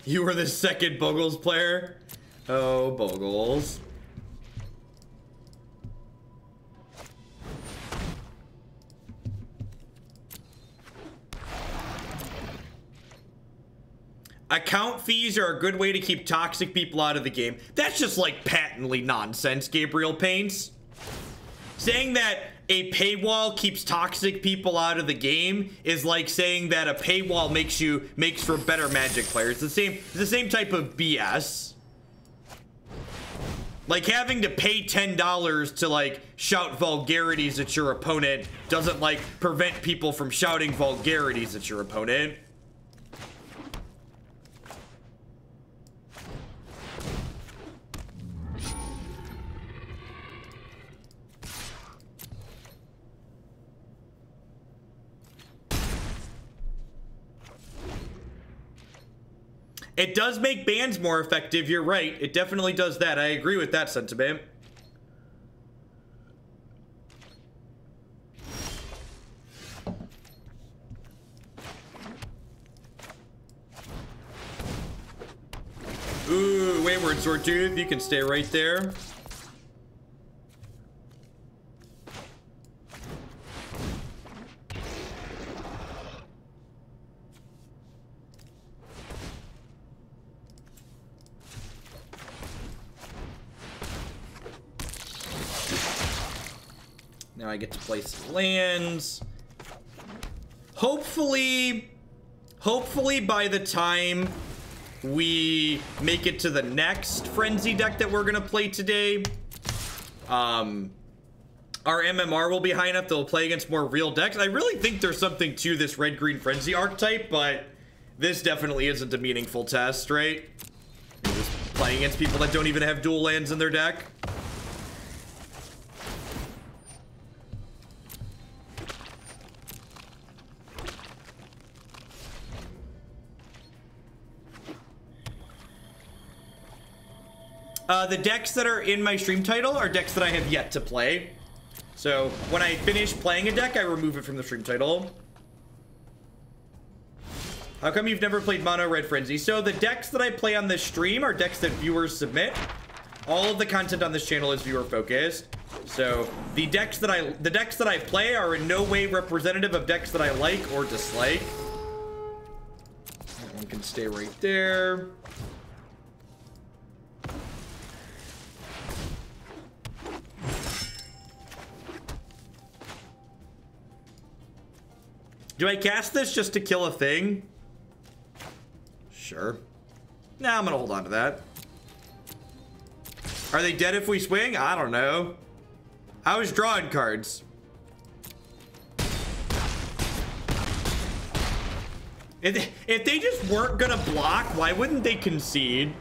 You were the second Bogles player? Oh, Bogles. Account fees are a good way to keep toxic people out of the game. That's just like patently nonsense, Gabriel Paints. Saying that a paywall keeps toxic people out of the game is like saying that a paywall makes for better Magic players. It's the same type of BS. Like having to pay $10 to like shout vulgarities at your opponent doesn't like prevent people from shouting vulgarities at your opponent. It does make bans more effective, you're right. It definitely does that. I agree with that sentiment. Ooh, Wayward Swordtooth, you can stay right there. Now I get to play some lands. Hopefully by the time we make it to the next Frenzy deck that we're gonna play today, our MMR will be high enough that we'll play against more real decks. I really think there's something to this Red-Green Frenzy archetype, but this definitely isn't a meaningful test, right? You're just playing against people that don't even have dual lands in their deck. The decks that are in my stream title are decks that I have yet to play. So when I finish playing a deck, I remove it from the stream title. How come you've never played Mono Red Frenzy? So the decks that I play on this stream are decks that viewers submit. All of the content on this channel is viewer focused. So the decks that I play are in no way representative of decks that I like or dislike. That one can stay right there. Do I cast this just to kill a thing? Sure. Nah, I'm gonna hold on to that. Are they dead if we swing? I don't know. I was drawing cards. If they just weren't gonna block, why wouldn't they concede?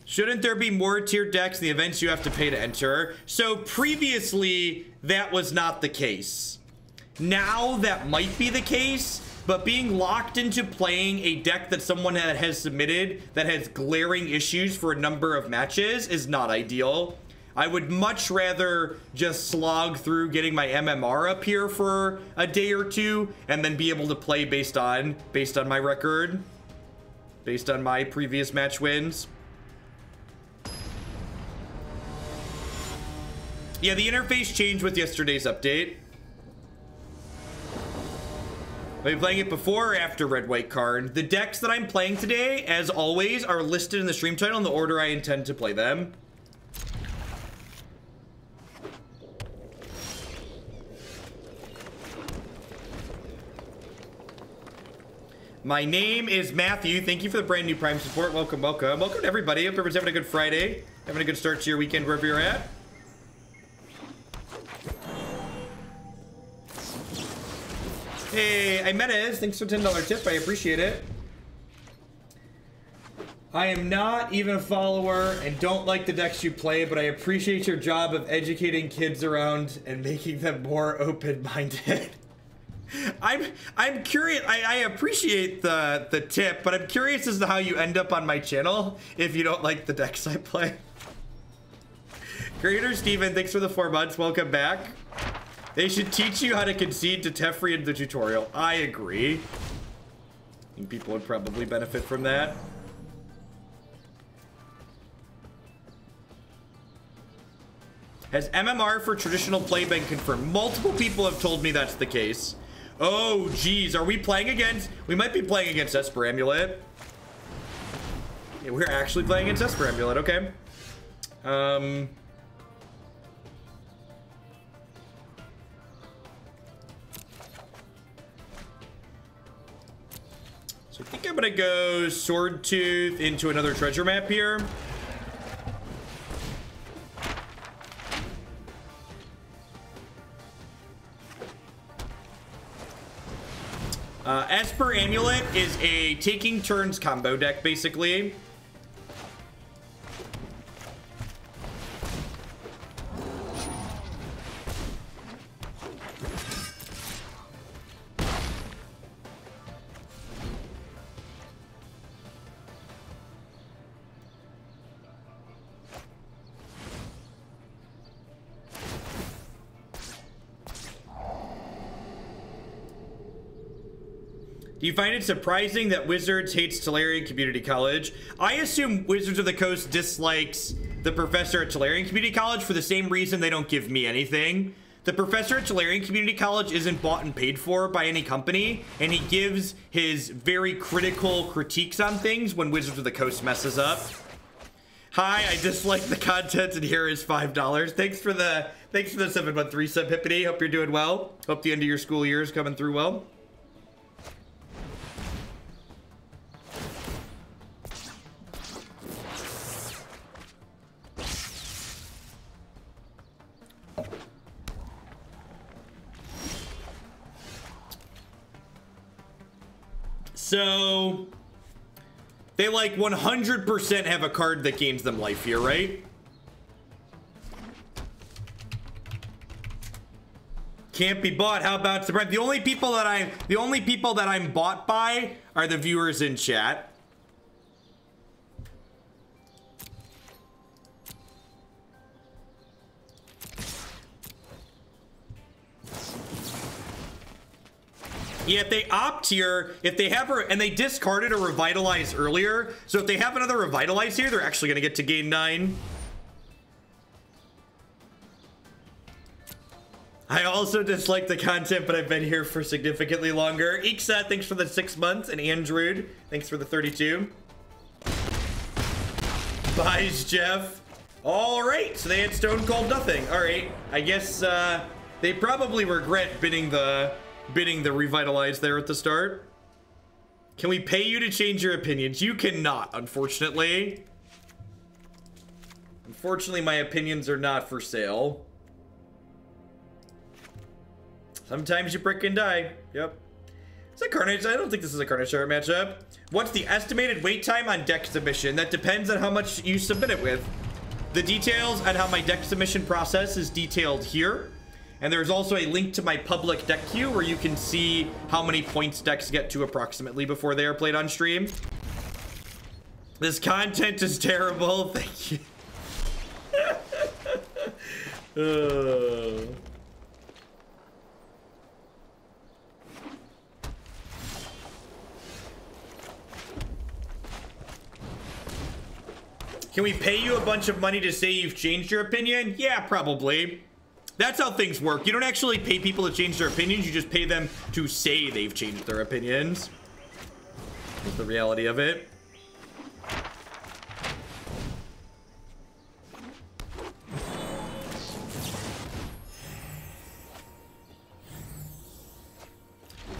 Shouldn't there be more tiered decks in the events you have to pay to enter? So previously, that was not the case. Now that might be the case, but being locked into playing a deck that someone has submitted that has glaring issues for a number of matches is not ideal. I would much rather just slog through getting my MMR up here for a day or two and then be able to play based on my record, based on my previous match wins. Yeah, the interface changed with yesterday's update. Are you playing it before or after Red White Card? The decks that I'm playing today, as always, are listed in the stream title in the order I intend to play them. My name is Matthew. Thank you for the brand new Prime support. Welcome, welcome. Welcome to everybody. Hope everyone's having a good Friday. Having a good start to your weekend wherever you're at. Hey, I met Ez. Thanks for $10 tip. I appreciate it. I am not even a follower and don't like the decks you play, but I appreciate your job of educating kids around and making them more open-minded. I'm curious. I appreciate the tip, but I'm curious as to how you end up on my channel if you don't like the decks I play. Creator Steven, thanks for the 4 months. Welcome back. They should teach you how to concede to Teferi in the tutorial. I agree. I think people would probably benefit from that. Has MMR for traditional play been confirmed? Multiple people have told me that's the case. Oh, geez. Are we playing against... We might be playing against Esper Amulet. Yeah, we're actually playing against Esper Amulet. Okay. So I think I'm gonna go Swordtooth into another treasure map here. Esper Amulet is a taking turns combo deck, basically. Do you find it surprising that Wizards hates Tolarian Community College? I assume Wizards of the Coast dislikes the professor at Tolarian Community College for the same reason they don't give me anything. The professor at Tolarian Community College isn't bought and paid for by any company, and he gives his very critical critiques on things when Wizards of the Coast messes up. Hi, I dislike the content, and here is $5. Thanks for the 7-month resub, Hippity. Hope you're doing well. Hope the end of your school year is coming through well. So, they like 100% have a card that gains them life here, right? Can't be bought. How about surprise? The only people that I'm bought by are the viewers in chat. Yeah, if they opt here, if they have and they discarded a Revitalize earlier, so if they have another Revitalize here, they're actually going to get to gain 9. I also dislike the content, but I've been here for significantly longer. Iksa, thanks for the 6 months, and Android, thanks for the 32. Buys Jeff. All right, so they had Stone Cold nothing. All right, I guess they probably regret bidding the Revitalize there at the start. Can we pay you to change your opinions? You cannot, unfortunately. Unfortunately, my opinions are not for sale. Sometimes you brick and die. Yep. Is that Carnage? I don't think this is a Carnage Tyrant matchup. What's the estimated wait time on deck submission? That depends on how much you submit it with. The details on how my deck submission process is detailed here. And there's also a link to my public deck queue where you can see how many points decks get to approximately before they are played on stream. This content is terrible. Thank you. Can we pay you a bunch of money to say you've changed your opinion? Yeah, probably. That's how things work. You don't actually pay people to change their opinions. You just pay them to say they've changed their opinions. That's the reality of it.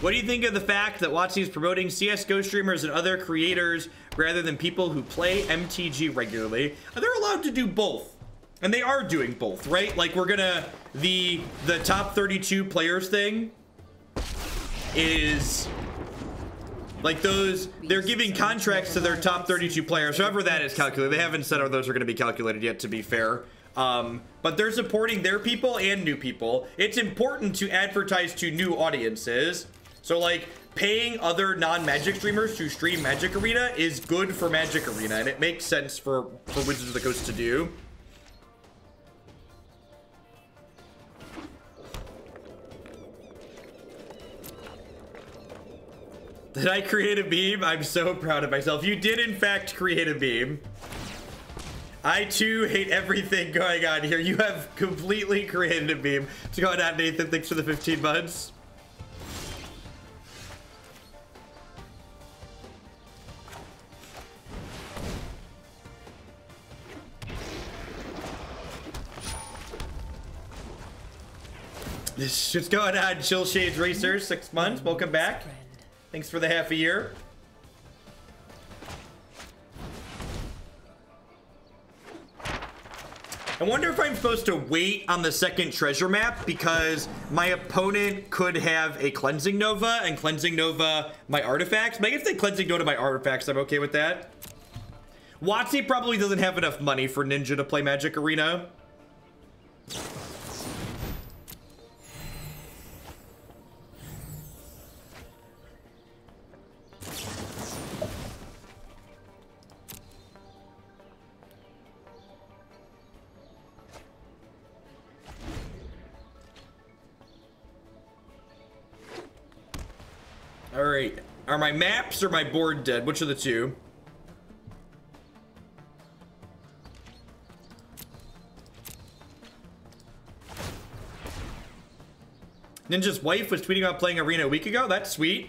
What do you think of the fact that WotC is promoting CSGO streamers and other creators rather than people who play MTG regularly? They're allowed to do both. And they are doing both, right? Like, we're gonna... The top 32 players thing is... Like, those... They're giving contracts to their top 32 players. However that is calculated. They haven't said how those are going to be calculated yet, to be fair. But they're supporting their people and new people. It's important to advertise to new audiences. So, like, paying other non-Magic streamers to stream Magic Arena is good for Magic Arena, and it makes sense for Wizards of the Coast to do. Did I create a meme? I'm so proud of myself. You did, in fact, create a meme. I, too, hate everything going on here. You have completely created a meme. What's going on, Nathan? Thanks for the 15 months. This shit's going on. Chill Shades Racer, 6 months. Welcome back. Thanks for the half a year. I wonder if I'm supposed to wait on the second treasure map because my opponent could have a Cleansing Nova and Cleansing Nova my artifacts. But I guess they Cleansing Nova my artifacts. I'm okay with that. WotC probably doesn't have enough money for Ninja to play Magic Arena. All right, are my maps or my board dead? Which of the two? Ninja's wife was tweeting about playing Arena a week ago. That's sweet.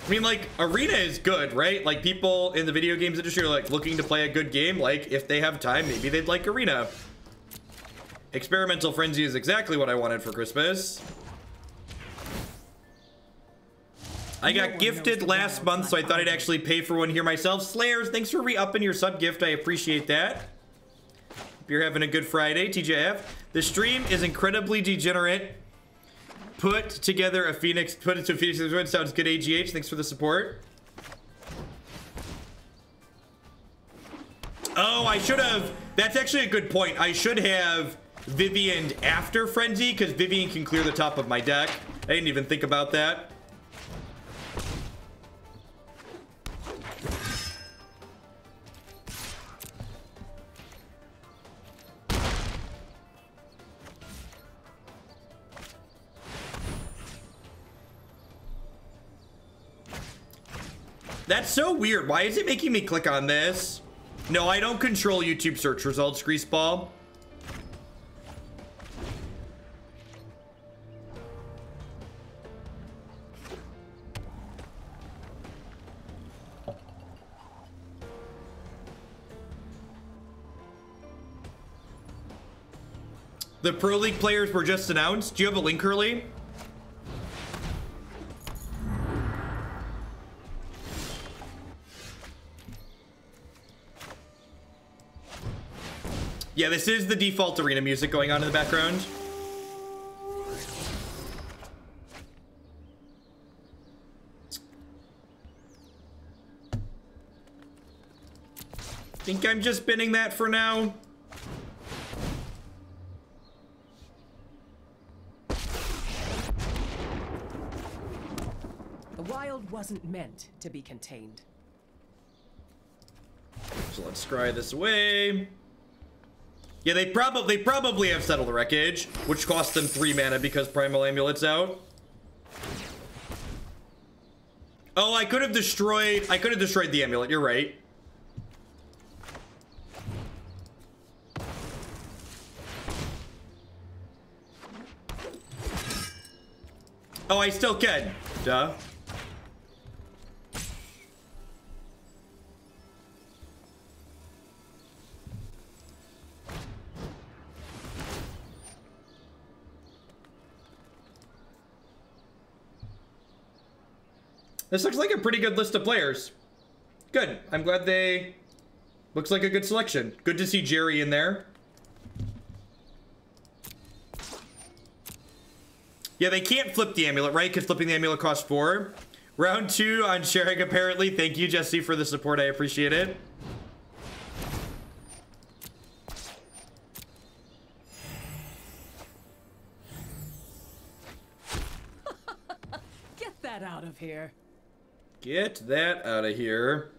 I mean, like, Arena is good, right? Like, people in the video games industry are, like, looking to play a good game. Like, if they have time, maybe they'd like Arena. Experimental Frenzy is exactly what I wanted for Christmas. I got gifted last month, so I thought I'd actually pay for one here myself. Slayers, thanks for re-upping your sub gift. I appreciate that. Hope you're having a good Friday, TJF. The stream is incredibly degenerate. Put together a Phoenix. Put it to Phoenix. Sounds good, AGH. Thanks for the support. Oh, I should have. That's actually a good point. I should have Vivien after Frenzy, because Vivien can clear the top of my deck. I didn't even think about that. That's so weird. Why is it making me click on this? No, I don't control YouTube search results, Greaseball. The Pro League players were just announced. Do you have a link, Curly? Yeah, this is the default arena music going on in the background. Think I'm just binning that for now. The wild wasn't meant to be contained. So let's scry this away. Yeah, they probably have Settle the Wreckage, which cost them 3 mana because Primal Amulet's out. Oh, I could have destroyed the amulet, you're right. Oh, I still can. Duh. This looks like a pretty good list of players. Good. I'm glad they... Looks like a good selection. Good to see Jerry in there. Yeah, they can't flip the amulet, right? Because flipping the amulet costs 4. Round 2 on sharing, apparently. Thank you, Jesse, for the support. I appreciate it. Get that out of here. Get that out of here.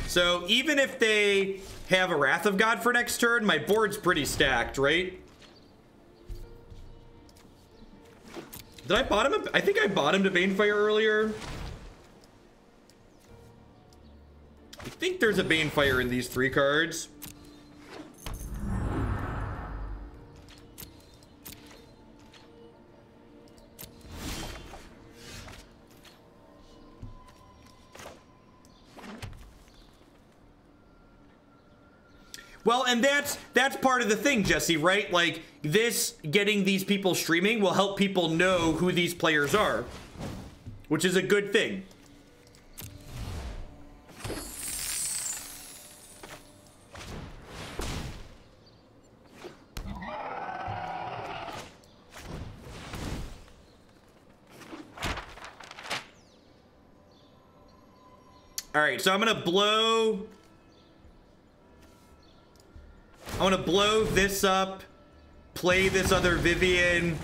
So even if they have a Wrath of God for next turn, my board's pretty stacked, right? Did I bottom him? I think I bottomed a Banefire earlier. I think there's a Banefire in these 3 cards. Well, and that's part of the thing, Jesse, right? Like, this, getting these people streaming will help people know who these players are, which is a good thing. All right, so I'm gonna blow this up, play this other Vivien,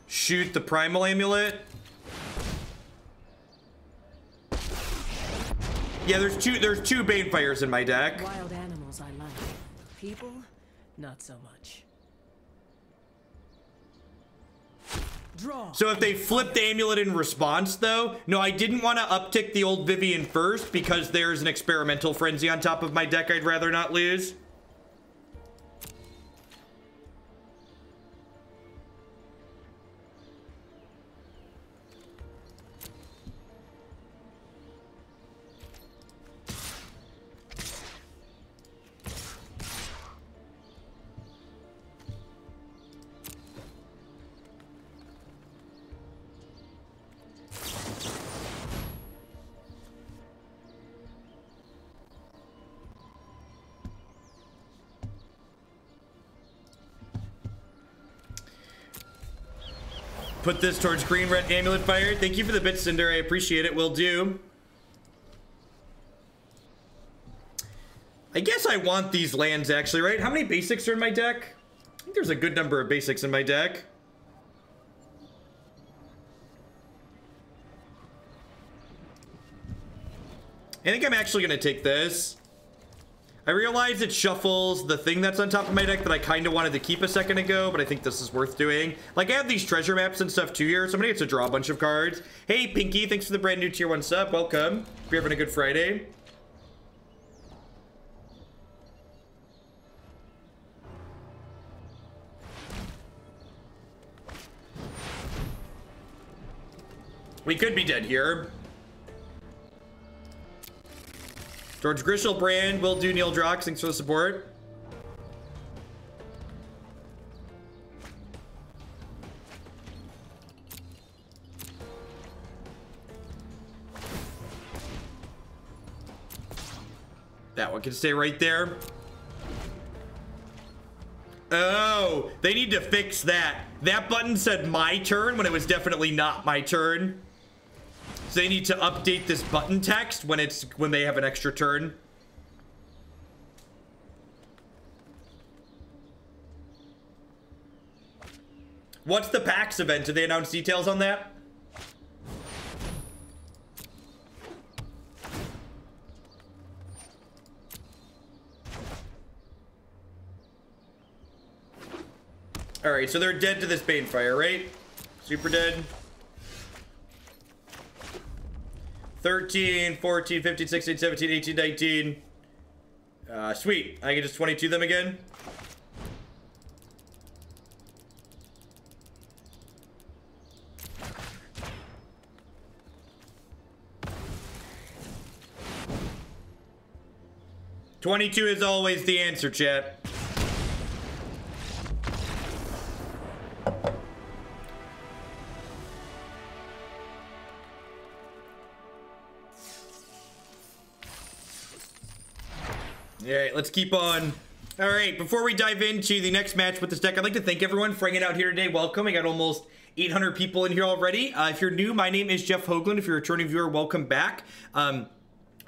shoot the Primal Amulet. Yeah, there's two Banefires in my deck. Wild animals I like. People, not so much. Draw. So if they flip the amulet in response, though, no, I didn't want to uptick the old Vivien first because there's an Experimental Frenzy on top of my deck I'd rather not lose. Put this towards green red amulet fire. Thank you for the bit, Cinder. I appreciate it. Will do. I guess I want these lands actually, right? How many basics are in my deck? I think there's a good number of basics in my deck. I think I'm actually going to take this. I realize it shuffles the thing that's on top of my deck that I kind of wanted to keep a second ago, but I think this is worth doing. Like, I have these treasure maps and stuff too here. Somebody gets to draw a bunch of cards. Hey, Pinky, thanks for the brand new tier 1 sub. Welcome. Hope you're having a good Friday. We could be dead here. George Grishel, Brand, Will Do, Neil Drox, thanks for the support. That one can stay right there. Oh, they need to fix that. That button said my turn when it was definitely not my turn. So they need to update this button text when they have an extra turn. What's the PAX event? Did they announce details on that? All right, so they're dead to this Banefire, right? Super dead. 13, 14, 15, 16, 17, 18, 19. Sweet. I can just 22 them again. $22 is always the answer, chat. All right, let's keep on. All right, before we dive into the next match with this deck, I'd like to thank everyone for hanging out here today. Welcome. We got almost 800 people in here already. If you're new, my name is Jeff Hoagland. If you're a returning viewer, welcome back.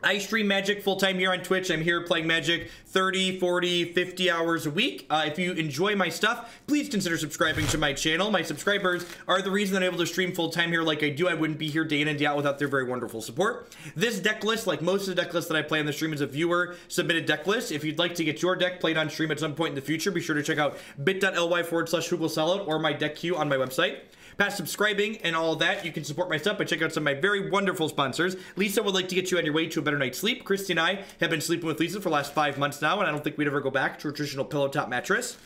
I stream Magic full-time here on Twitch. I'm here playing Magic 30, 40, 50 hours a week. If you enjoy my stuff, please consider subscribing to my channel. My subscribers are the reason that I'm able to stream full-time here like I do. I wouldn't be here day in and day out without their very wonderful support. This deck list, like most of the deck lists that I play on the stream, is a viewer-submitted deck list. If you'd like to get your deck played on stream at some point in the future, be sure to check out bit.ly/HoogleSellout or my deck queue on my website. Past subscribing and all that, you can support my stuff by checking out some of my very wonderful sponsors. Lisa would like to get you on your way to a better night's sleep. Christy and I have been sleeping with Lisa for the last 5 months now, and I don't think we'd ever go back to a traditional pillow top mattress.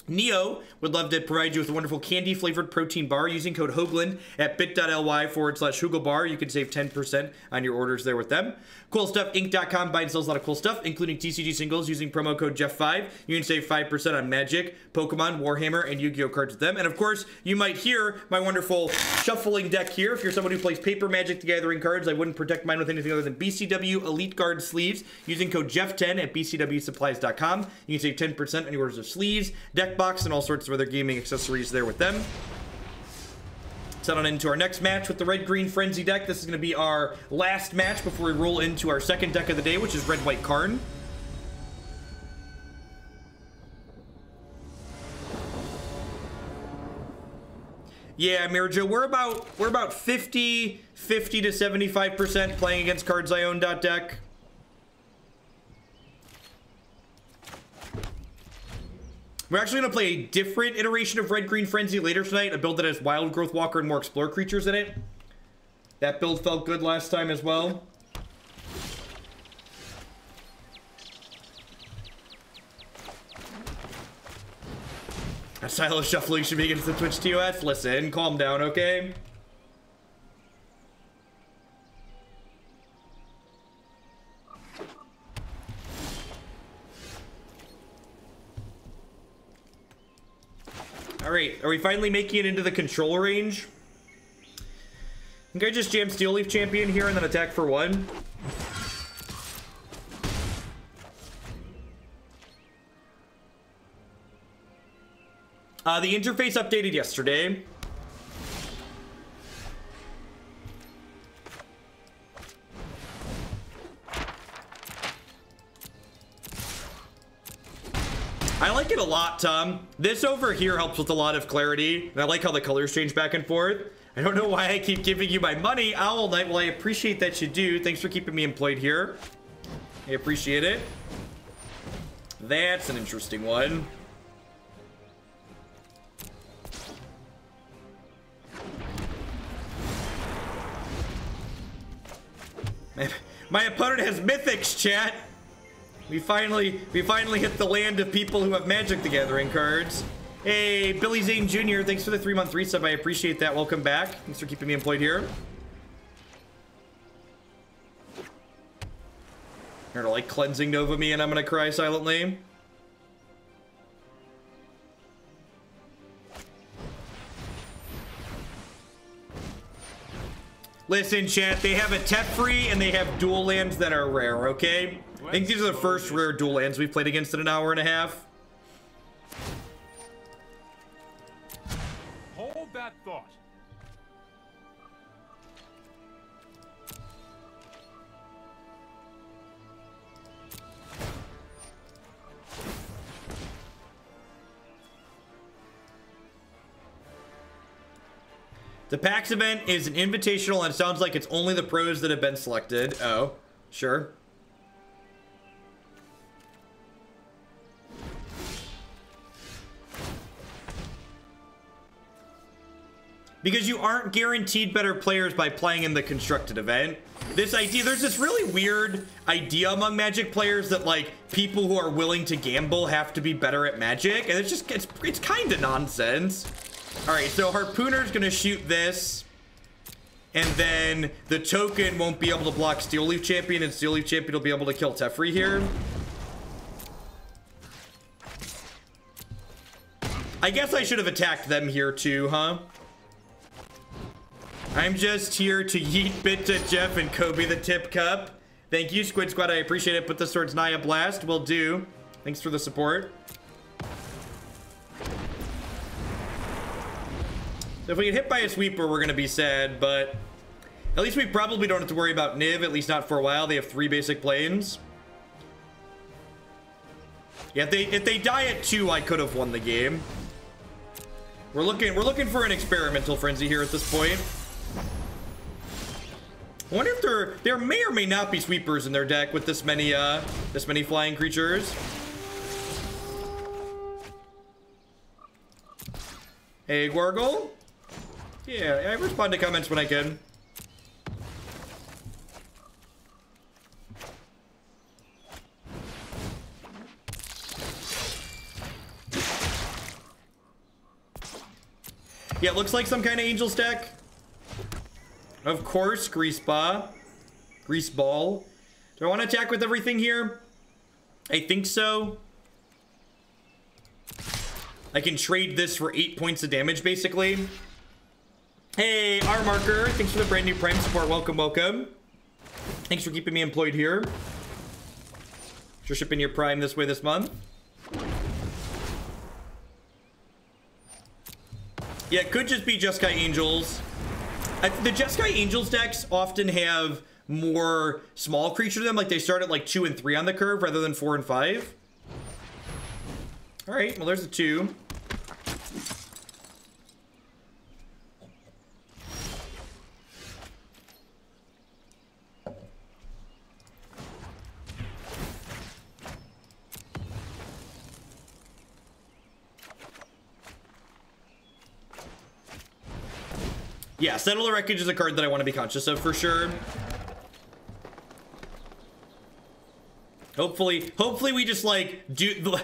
Neo would love to provide you with a wonderful candy-flavored protein bar using code Hoagland at bit.ly/HoogleBar. You can save 10% on your orders there with them. CoolStuffInc.com buys and sells a lot of cool stuff, including TCG singles using promo code Jeff5. You can save 5% on Magic, Pokemon, Warhammer, and Yu-Gi-Oh cards with them. And of course, you might hear my wonderful shuffling deck here. If you're someone who plays paper Magic the Gathering cards, I wouldn't protect mine with anything other than BCW Elite Guard sleeves using code Jeff10 at bcwsupplies.com. You can save 10% on your orders of sleeves, deck box, and all sorts of other gaming accessories there with them. Let's head on into our next match with the Red-Green Frenzy deck. This is going to be our last match before we roll into our second deck of the day, which is Red-White Karn. Yeah, Mirjo, we're about 50 to 75% playing against cards I own .deck. We're actually going to play a different iteration of Red-Green Frenzy later tonight, a build that has Wild Growth Walker and more Explore creatures in it. That build felt good last time as well. That style of shuffling should be against the Twitch TOS. Listen, calm down, okay? Alright, are we finally making it into the control range? I think I just jam Steel Leaf Champion here and then attack for 1. The interface updated yesterday. I like it a lot, Tom. This over here helps with a lot of clarity, and I like how the colors change back and forth. I don't know why I keep giving you my money, Owl Knight. Well, I appreciate that you do. Thanks for keeping me employed here. I appreciate it. That's an interesting one. My opponent has mythics, chat. We finally hit the land of people who have Magic the Gathering cards. Hey, Billy Zane Jr., thanks for the 3-month resub. I appreciate that. Welcome back. Thanks for keeping me employed here. You're gonna like cleansing Nova me and I'm gonna cry silently. Listen, chat, they have a Teferi and they have dual lands that are rare, okay? I think these are the first rare dual lands we've played against in an hour and a half. Hold that thought. The PAX event is an invitational and it sounds like it's only the pros that have been selected. Oh, sure. Because you aren't guaranteed better players by playing in the constructed event. This idea, there's this really weird idea among Magic players that like people who are willing to gamble have to be better at Magic, and it's kind of nonsense. All right, so Harpooner's gonna shoot this, and then the token won't be able to block Steel Leaf Champion, and Steel Leaf Champion will be able to kill Teferi here. I guess I should have attacked them here too, huh? I'm just here to yeet bit to Jeff and Kobe the Tip Cup. Thank you, Squid Squad. I appreciate it. Put the swords nigh a blast. Will do. Thanks for the support. So if we get hit by a sweeper, we're going to be sad, but at least we probably don't have to worry about Niv, at least not for a while. They have 3 basic planes. Yeah, if they die at 2, I could have won the game. We're looking for an experimental frenzy here at this point. I wonder if there may or may not be sweepers in their deck with this many flying creatures. Hey, Gorgle. Yeah, I respond to comments when I can. Yeah, it looks like some kind of Angels deck. Of course, Grease Ball. Do I want to attack with everything here? I think so. I can trade this for 8 points of damage, basically. Hey, R-Marker, thanks for the brand new Prime support. Welcome, welcome. Thanks for keeping me employed here. For shipping your Prime this way this month. Yeah, it could just be Jeskai Angels. The Jeskai Angels decks often have more small creature to them. Like, they start at, like, 2 and 3 on the curve rather than 4 and 5. All right, well, there's a 2. Yeah, Settle the Wreckage is a card that I want to be conscious of for sure. Hopefully we just like do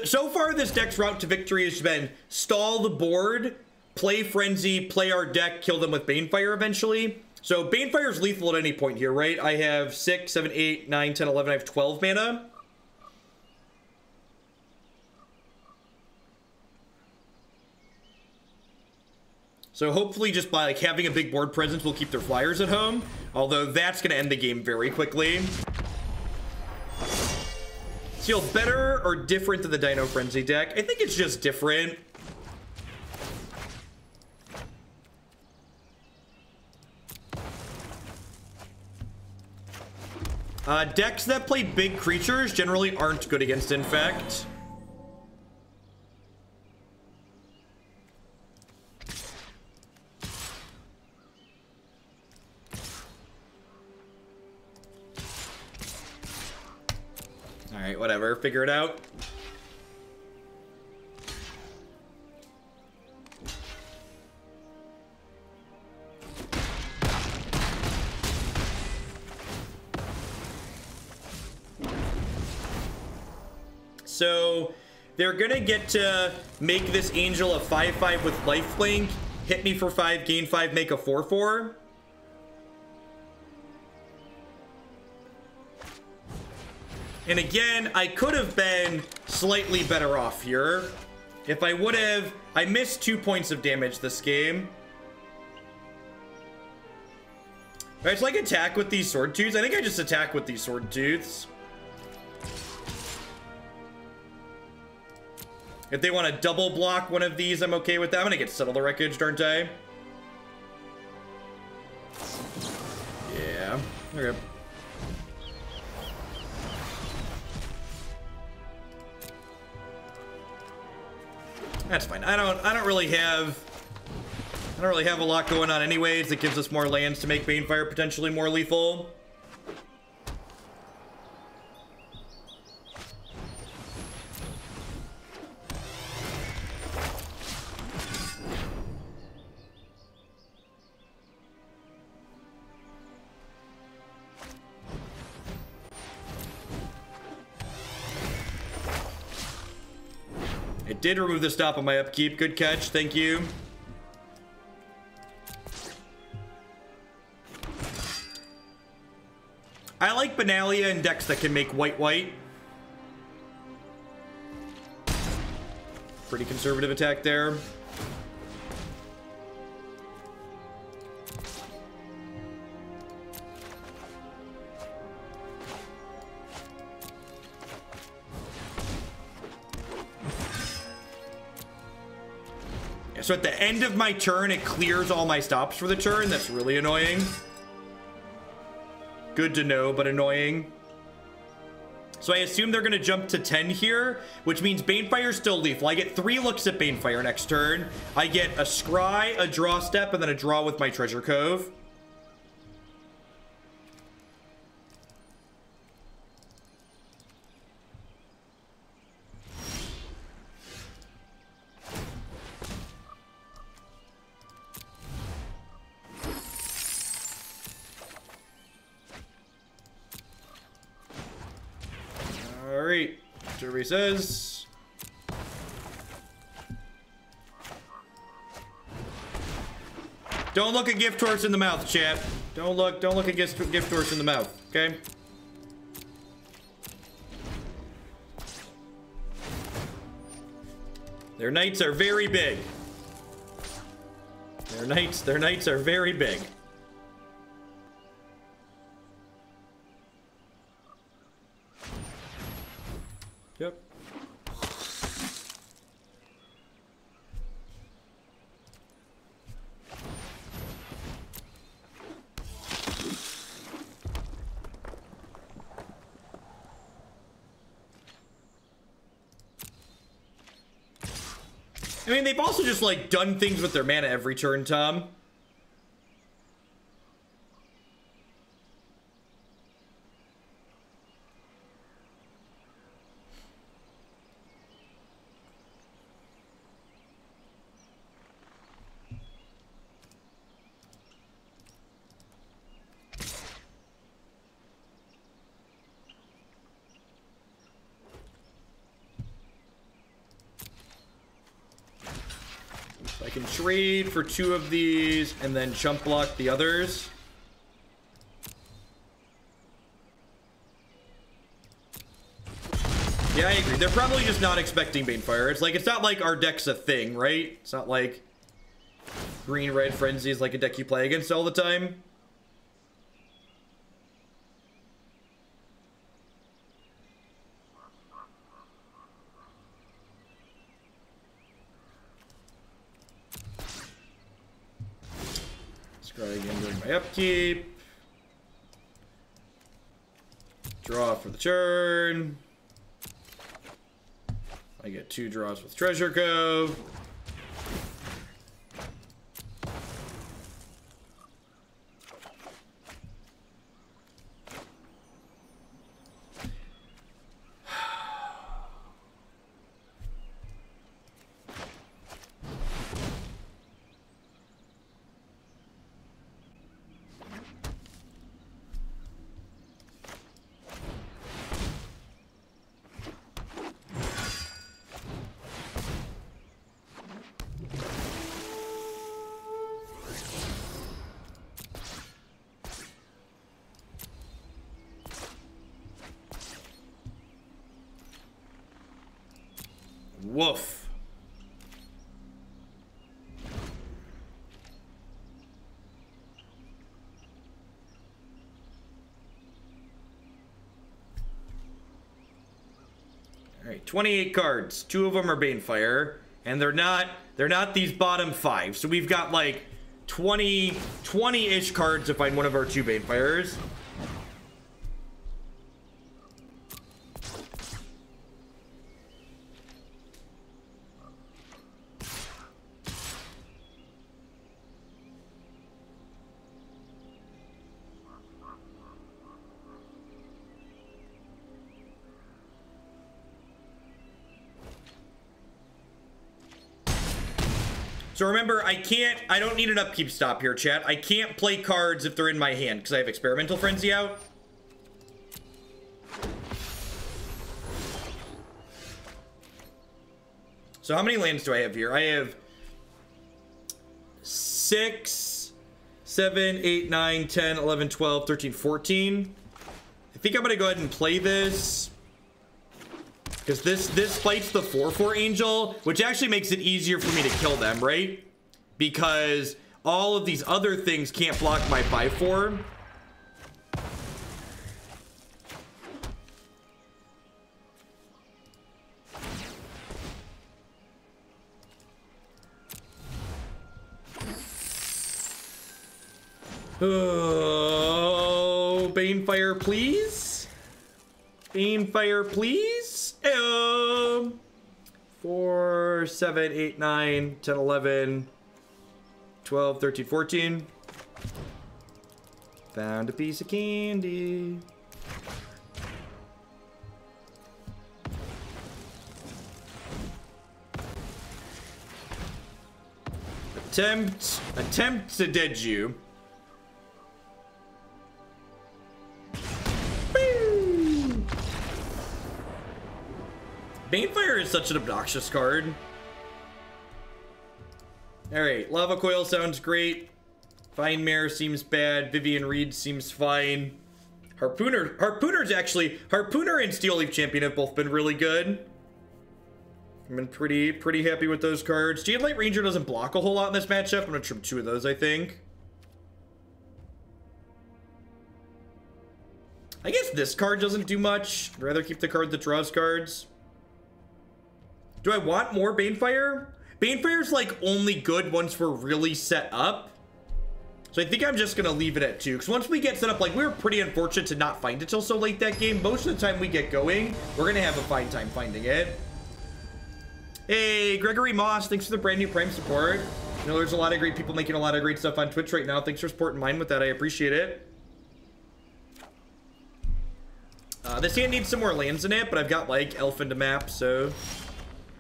so far this deck's route to victory has been stall the board, play Frenzy, play our deck, kill them with Banefire eventually. So Banefire's lethal at any point here, right? I have 6, 7, 8, 9, 10, 11, I have 12 mana. So hopefully just by like having a big board presence will keep their flyers at home. Although that's going to end the game very quickly. Feel better or different than the Dino Frenzy deck? I think it's just different. Decks that play big creatures generally aren't good against Infect. Alright, whatever. Figure it out. So they're gonna get to make this angel a 5/5 with lifelink, hit me for 5, gain 5, make a 4/4. And again, I could have been slightly better off here. If I would have... I missed 2 points of damage this game. I just like attack with these Swordtooths. I think I just attack with these Swordtooths. If they want to double block one of these, I'm okay with that. I'm gonna get Settle the Wreckage, aren't I? Yeah. Okay. That's fine. I don't really have a lot going on anyways. It gives us more lands to make Banefire potentially more lethal. It did remove the stop on my upkeep. Good catch. Thank you. I like Benalia and decks that can make white. Pretty conservative attack there. So at the end of my turn, it clears all my stops for the turn. That's really annoying. Good to know, but annoying. So I assume they're going to jump to 10 here, which means Banefire's still lethal. I get 3 looks at Banefire next turn. I get a Scry, a draw step, and then a draw with my Treasure Cove. Alright, Surveil says. Don't look a gift horse in the mouth, chat. Don't look a gift horse in the mouth, okay? Their knights are very big. Their knights are very big. Yep. I mean, they've also just, like, done things with their mana every turn, Tom. I can trade for 2 of these and then chump block the others. Yeah, I agree. They're probably just not expecting Banefire. It's like, it's not like our deck's a thing, right? It's not like green-red Frenzy is like a deck you play against all the time. Scry again during my upkeep. Draw for the turn. I get 2 draws with Treasure Cove. Woof. All right, 28 cards. 2 of them are Banefire, and they're not these bottom 5. So we've got like 20-ish cards to find one of our 2 Banefires. So remember, I don't need an upkeep stop here, chat. I can't play cards if they're in my hand, because I have Experimental Frenzy out. So how many lands do I have here? I have 6, 7, 8, 9, 10, 11, 12, 13, 14. I think I'm going to go ahead and play this. Because this fights the 4/4 angel, which actually makes it easier for me to kill them, right? Because all of these other things can't block my 5/4. Oh, Banefire, please. Banefire, please. 4, 7, 8, 9, 10, 11, 12, 13, 14. Found a piece of candy. Attempt to dead you. Banefire is such an obnoxious card. Alright, Lava Coil sounds great. Vine Mare seems bad. Vivien Reid seems fine. Harpooner and Steel Leaf Champion have both been really good. I've been pretty happy with those cards. Jadelight Ranger doesn't block a whole lot in this matchup. I'm gonna trim 2 of those, I think. I guess this card doesn't do much. I'd rather keep the card that draws cards. Do I want more Banefire? Banefire's like only good once we're really set up. So I think I'm just gonna leave it at 2. Because once we get set up, like, we were pretty unfortunate to not find it till so late that game. Most of the time we get going, we're gonna have a fine time finding it. Hey, Gregory Moss, thanks for the brand new Prime support. You know, there's a lot of great people making a lot of great stuff on Twitch right now. Thanks for supporting mine with that. I appreciate it. This hand needs some more lands in it, but I've got like Elf into map, so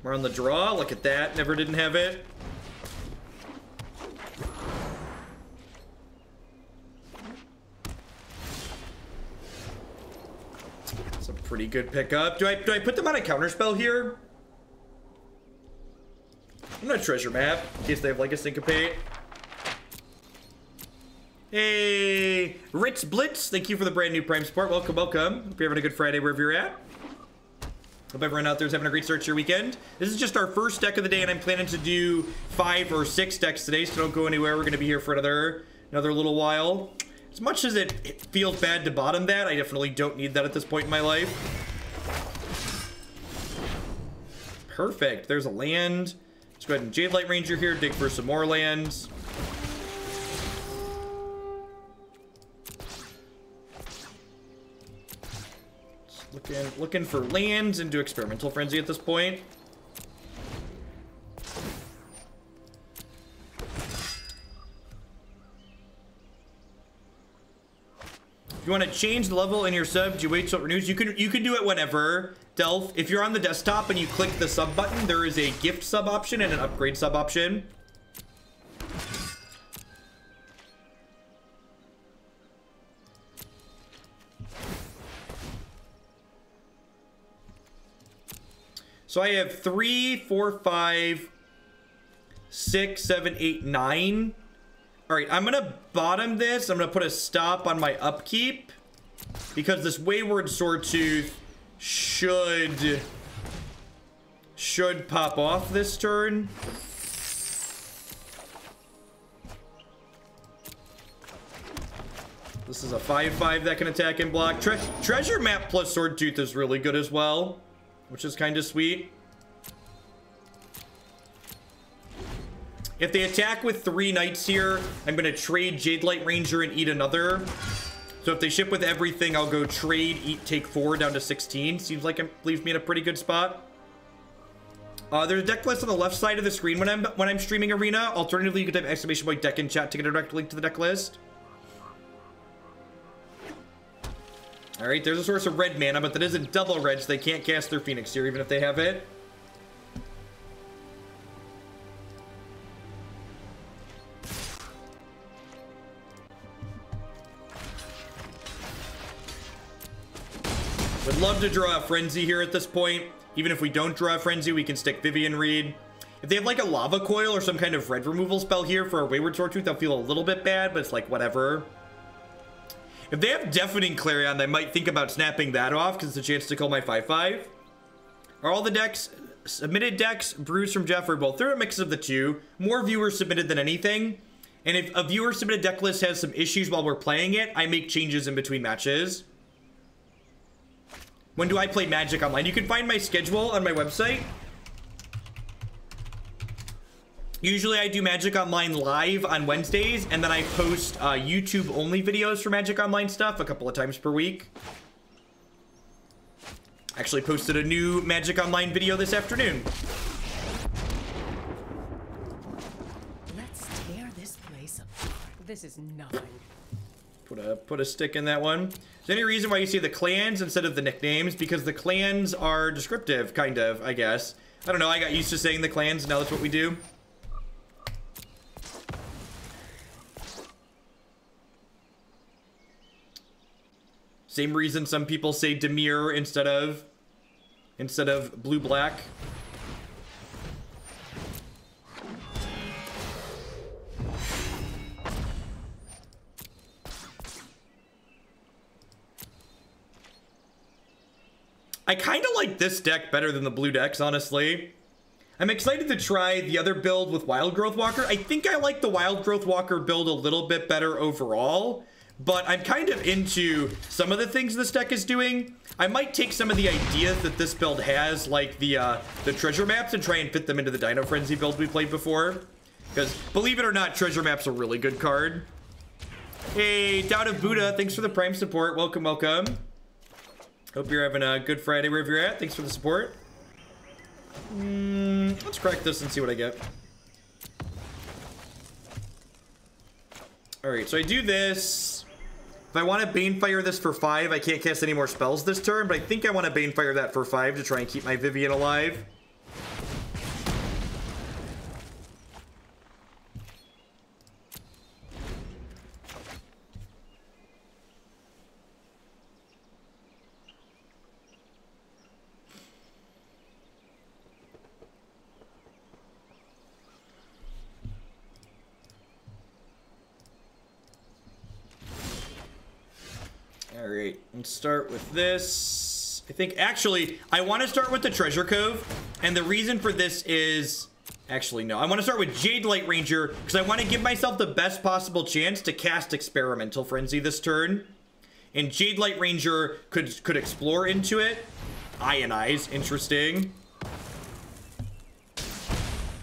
we're on the draw. Look at that. Never didn't have it. It's a pretty good pickup. Do I put them on a counterspell here? I'm gonna treasure map in case they have like a syncopate. Hey, Ritz Blitz, thank you for the brand new Prime support. Welcome, welcome. Hope you're having a good Friday wherever you're at. Hope everyone out there is having a great start to your weekend. This is just our first deck of the day, and I'm planning to do 5 or 6 decks today, so don't go anywhere. We're going to be here for another little while. As much as it feels bad to bottom that, I definitely don't need that at this point in my life. Perfect. There's a land. Let's go ahead and Jadelight Ranger here, dig for some more lands. Looking for lands into Experimental Frenzy at this point. If you want to change the level in your sub, do you wait till it renews? You can do it whenever. Delph, if you're on the desktop and you click the sub button, there is a gift sub option and an upgrade sub option. So I have 3, 4, 5, 6, 7, 8, 9. All right, I'm gonna bottom this. I'm gonna put a stop on my upkeep because this Wayward Swordtooth should should pop off this turn. This is a 5/5 that can attack and block. Treasure Map plus Swordtooth is really good as well, which is kind of sweet. If they attack with 3 knights here, I'm going to trade Jadelight Ranger and eat another. So if they ship with everything, I'll go trade, eat, take 4 down to 16. Seems like it leaves me in a pretty good spot. There's a deck list on the left side of the screen when I'm streaming Arena. Alternatively, you could type exclamation deck in chat to get a direct link to the deck list. All right, there's a source of red mana, but that isn't double red, so they can't cast their Phoenix here, even if they have it. Would love to draw a Frenzy here at this point. Even if we don't draw a Frenzy, we can stick Vivien Reid. If they have like a Lava Coil or some kind of red removal spell here for a Wayward Swordtooth, I'll feel a little bit bad, but it's like whatever. If they have Deafening Clarion, I might think about snapping that off because it's a chance to kill my 5/5. Are all the decks, submitted decks, Brews from Jeff, or both? They're a mix of the two. More viewers submitted than anything. And if a viewer submitted deck list has some issues while we're playing it, I make changes in between matches. When do I play Magic Online? You can find my schedule on my website. Usually I do Magic Online live on Wednesdays, and then I post YouTube only videos for Magic Online stuff a couple of times per week. Actually posted a new Magic Online video this afternoon. Let's tear this place apart. This is nothing. Put a stick in that one. Is there any reason why you see the clans instead of the nicknames? Because the clans are descriptive, kind of, I guess. I don't know, I got used to saying the clans, and now that's what we do. Same reason some people say Demir instead of blue-black. I kind of like this deck better than the blue decks, honestly. I'm excited to try the other build with Wild Growth Walker. I think I like the Wild Growth Walker build a little bit better overall, but I'm kind of into some of the things this deck is doing. I might take some of the ideas that this build has, like the treasure maps, and try and fit them into the Dino Frenzy build we played before. Because, believe it or not, treasure map's a really good card. Hey, Doubt of Buddha, thanks for the Prime support. Welcome, welcome. Hope you're having a good Friday wherever you're at. Thanks for the support. Let's crack this and see what I get. Alright, so I do this. If I want to Banefire this for 5, I can't cast any more spells this turn, but I think I want to Banefire that for 5 to try and keep my Vivien alive. All right, let's start with this. I think, actually, I want to start with the Treasure Cove, and the reason for this is, actually, no. I want to start with Jadelight Ranger, because I want to give myself the best possible chance to cast Experimental Frenzy this turn, and Jadelight Ranger could explore into it. Ionize, interesting.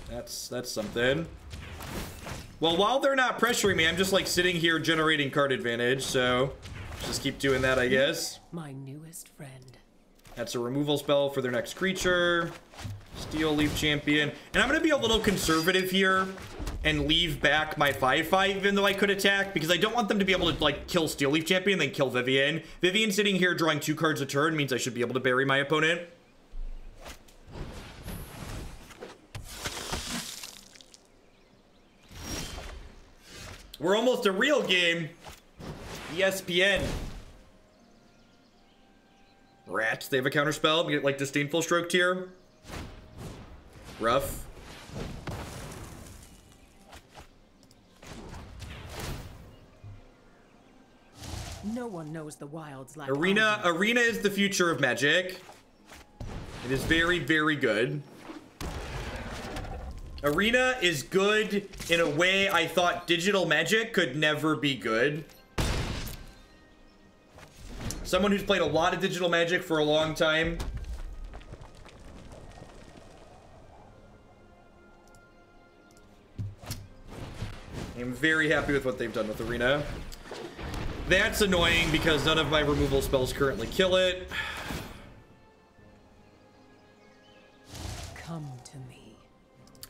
That's something. Well, while they're not pressuring me, I'm just, like, sitting here generating card advantage, so just keep doing that, I guess. My newest friend. That's a removal spell for their next creature. Steel Leaf Champion. And I'm going to be a little conservative here and leave back my 5/5, even though I could attack, because I don't want them to be able to, like, kill Steel Leaf Champion, then kill Vivien. Vivien sitting here drawing 2 cards a turn means I should be able to bury my opponent. We're almost a real game. ESPN. Rats, they have a counterspell. We get like Disdainful Stroke here. Rough. No one knows the wilds like Arena is the future of Magic. It is very, very good. Arena is good in a way I thought digital magic could never be good. Someone who's played a lot of digital magic for a long time. I'm very happy with what they've done with Arena. That's annoying because none of my removal spells currently kill it. Come to me.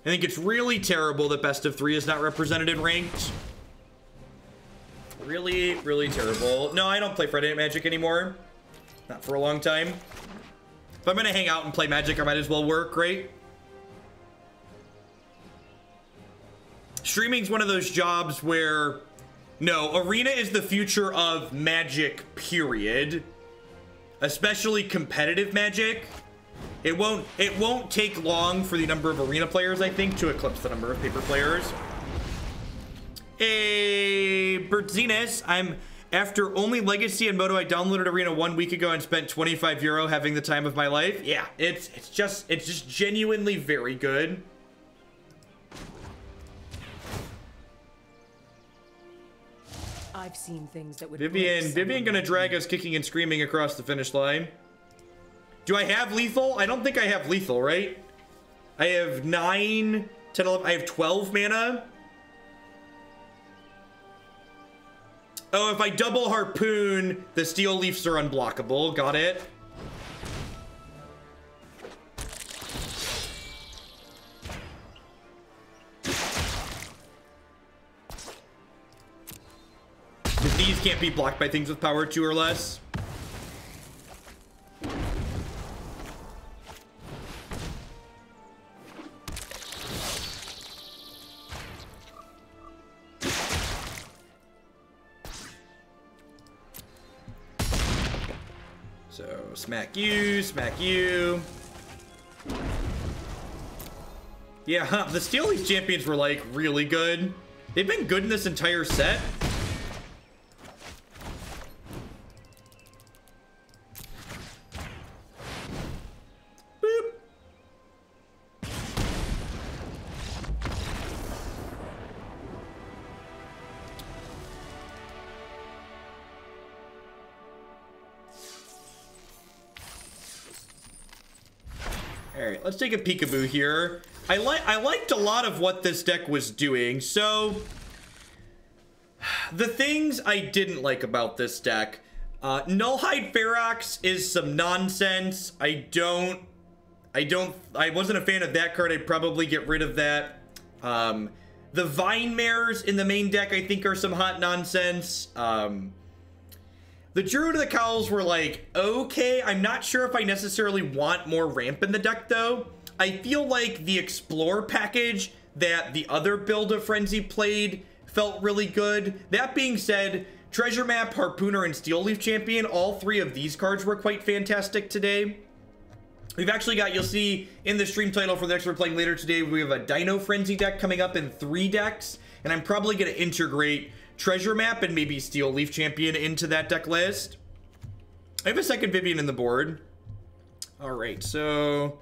I think it's really terrible that best of 3 is not represented in ranked. Really, really terrible. No, I don't play Friday Night Magic anymore. Not for a long time. If I'm gonna hang out and play Magic, I might as well work, right? Streaming's one of those jobs where, no, Arena is the future of Magic, period. Especially competitive Magic. It won't take long for the number of Arena players, I think, to eclipse the number of paper players. Hey, Bertzines, I'm after only Legacy and Moto. I downloaded Arena 1 week ago and spent 25 euro having the time of my life. Yeah, it's just genuinely very good. I've seen things that would Vivien gonna drag us kicking and screaming across the finish line. Do I have lethal? I don't think I have lethal, right? I have 9, 10, 11, I have 12 mana. Oh, if I double harpoon, the steel leafs are unblockable. Got it. These can't be blocked by things with power 2 or less. So, smack you, smack you. Yeah, the Steel Leaf champions were like really good. They've been good in this entire set. Alright, let's take a peekaboo here. I liked a lot of what this deck was doing. So, the things I didn't like about this deck. Nullhide Ferox is some nonsense. I wasn't a fan of that card. I'd probably get rid of that. The Vine Mares in the main deck, I think, are some hot nonsense. The Druid and the Cowls were like, okay. I'm not sure if I necessarily want more ramp in the deck, though. I feel like the Explore package that the other build of Frenzy played felt really good. That being said, Treasure Map, Harpooner, and Steel Leaf Champion, all 3 of these cards were quite fantastic today. We've actually got, you'll see in the stream title for the decks we're playing later today, we have a Dino Frenzy deck coming up in 3 decks, and I'm probably going to integrate Treasure Map and maybe Steel Leaf Champion into that deck list. I have a second Vivien in the board. All right, so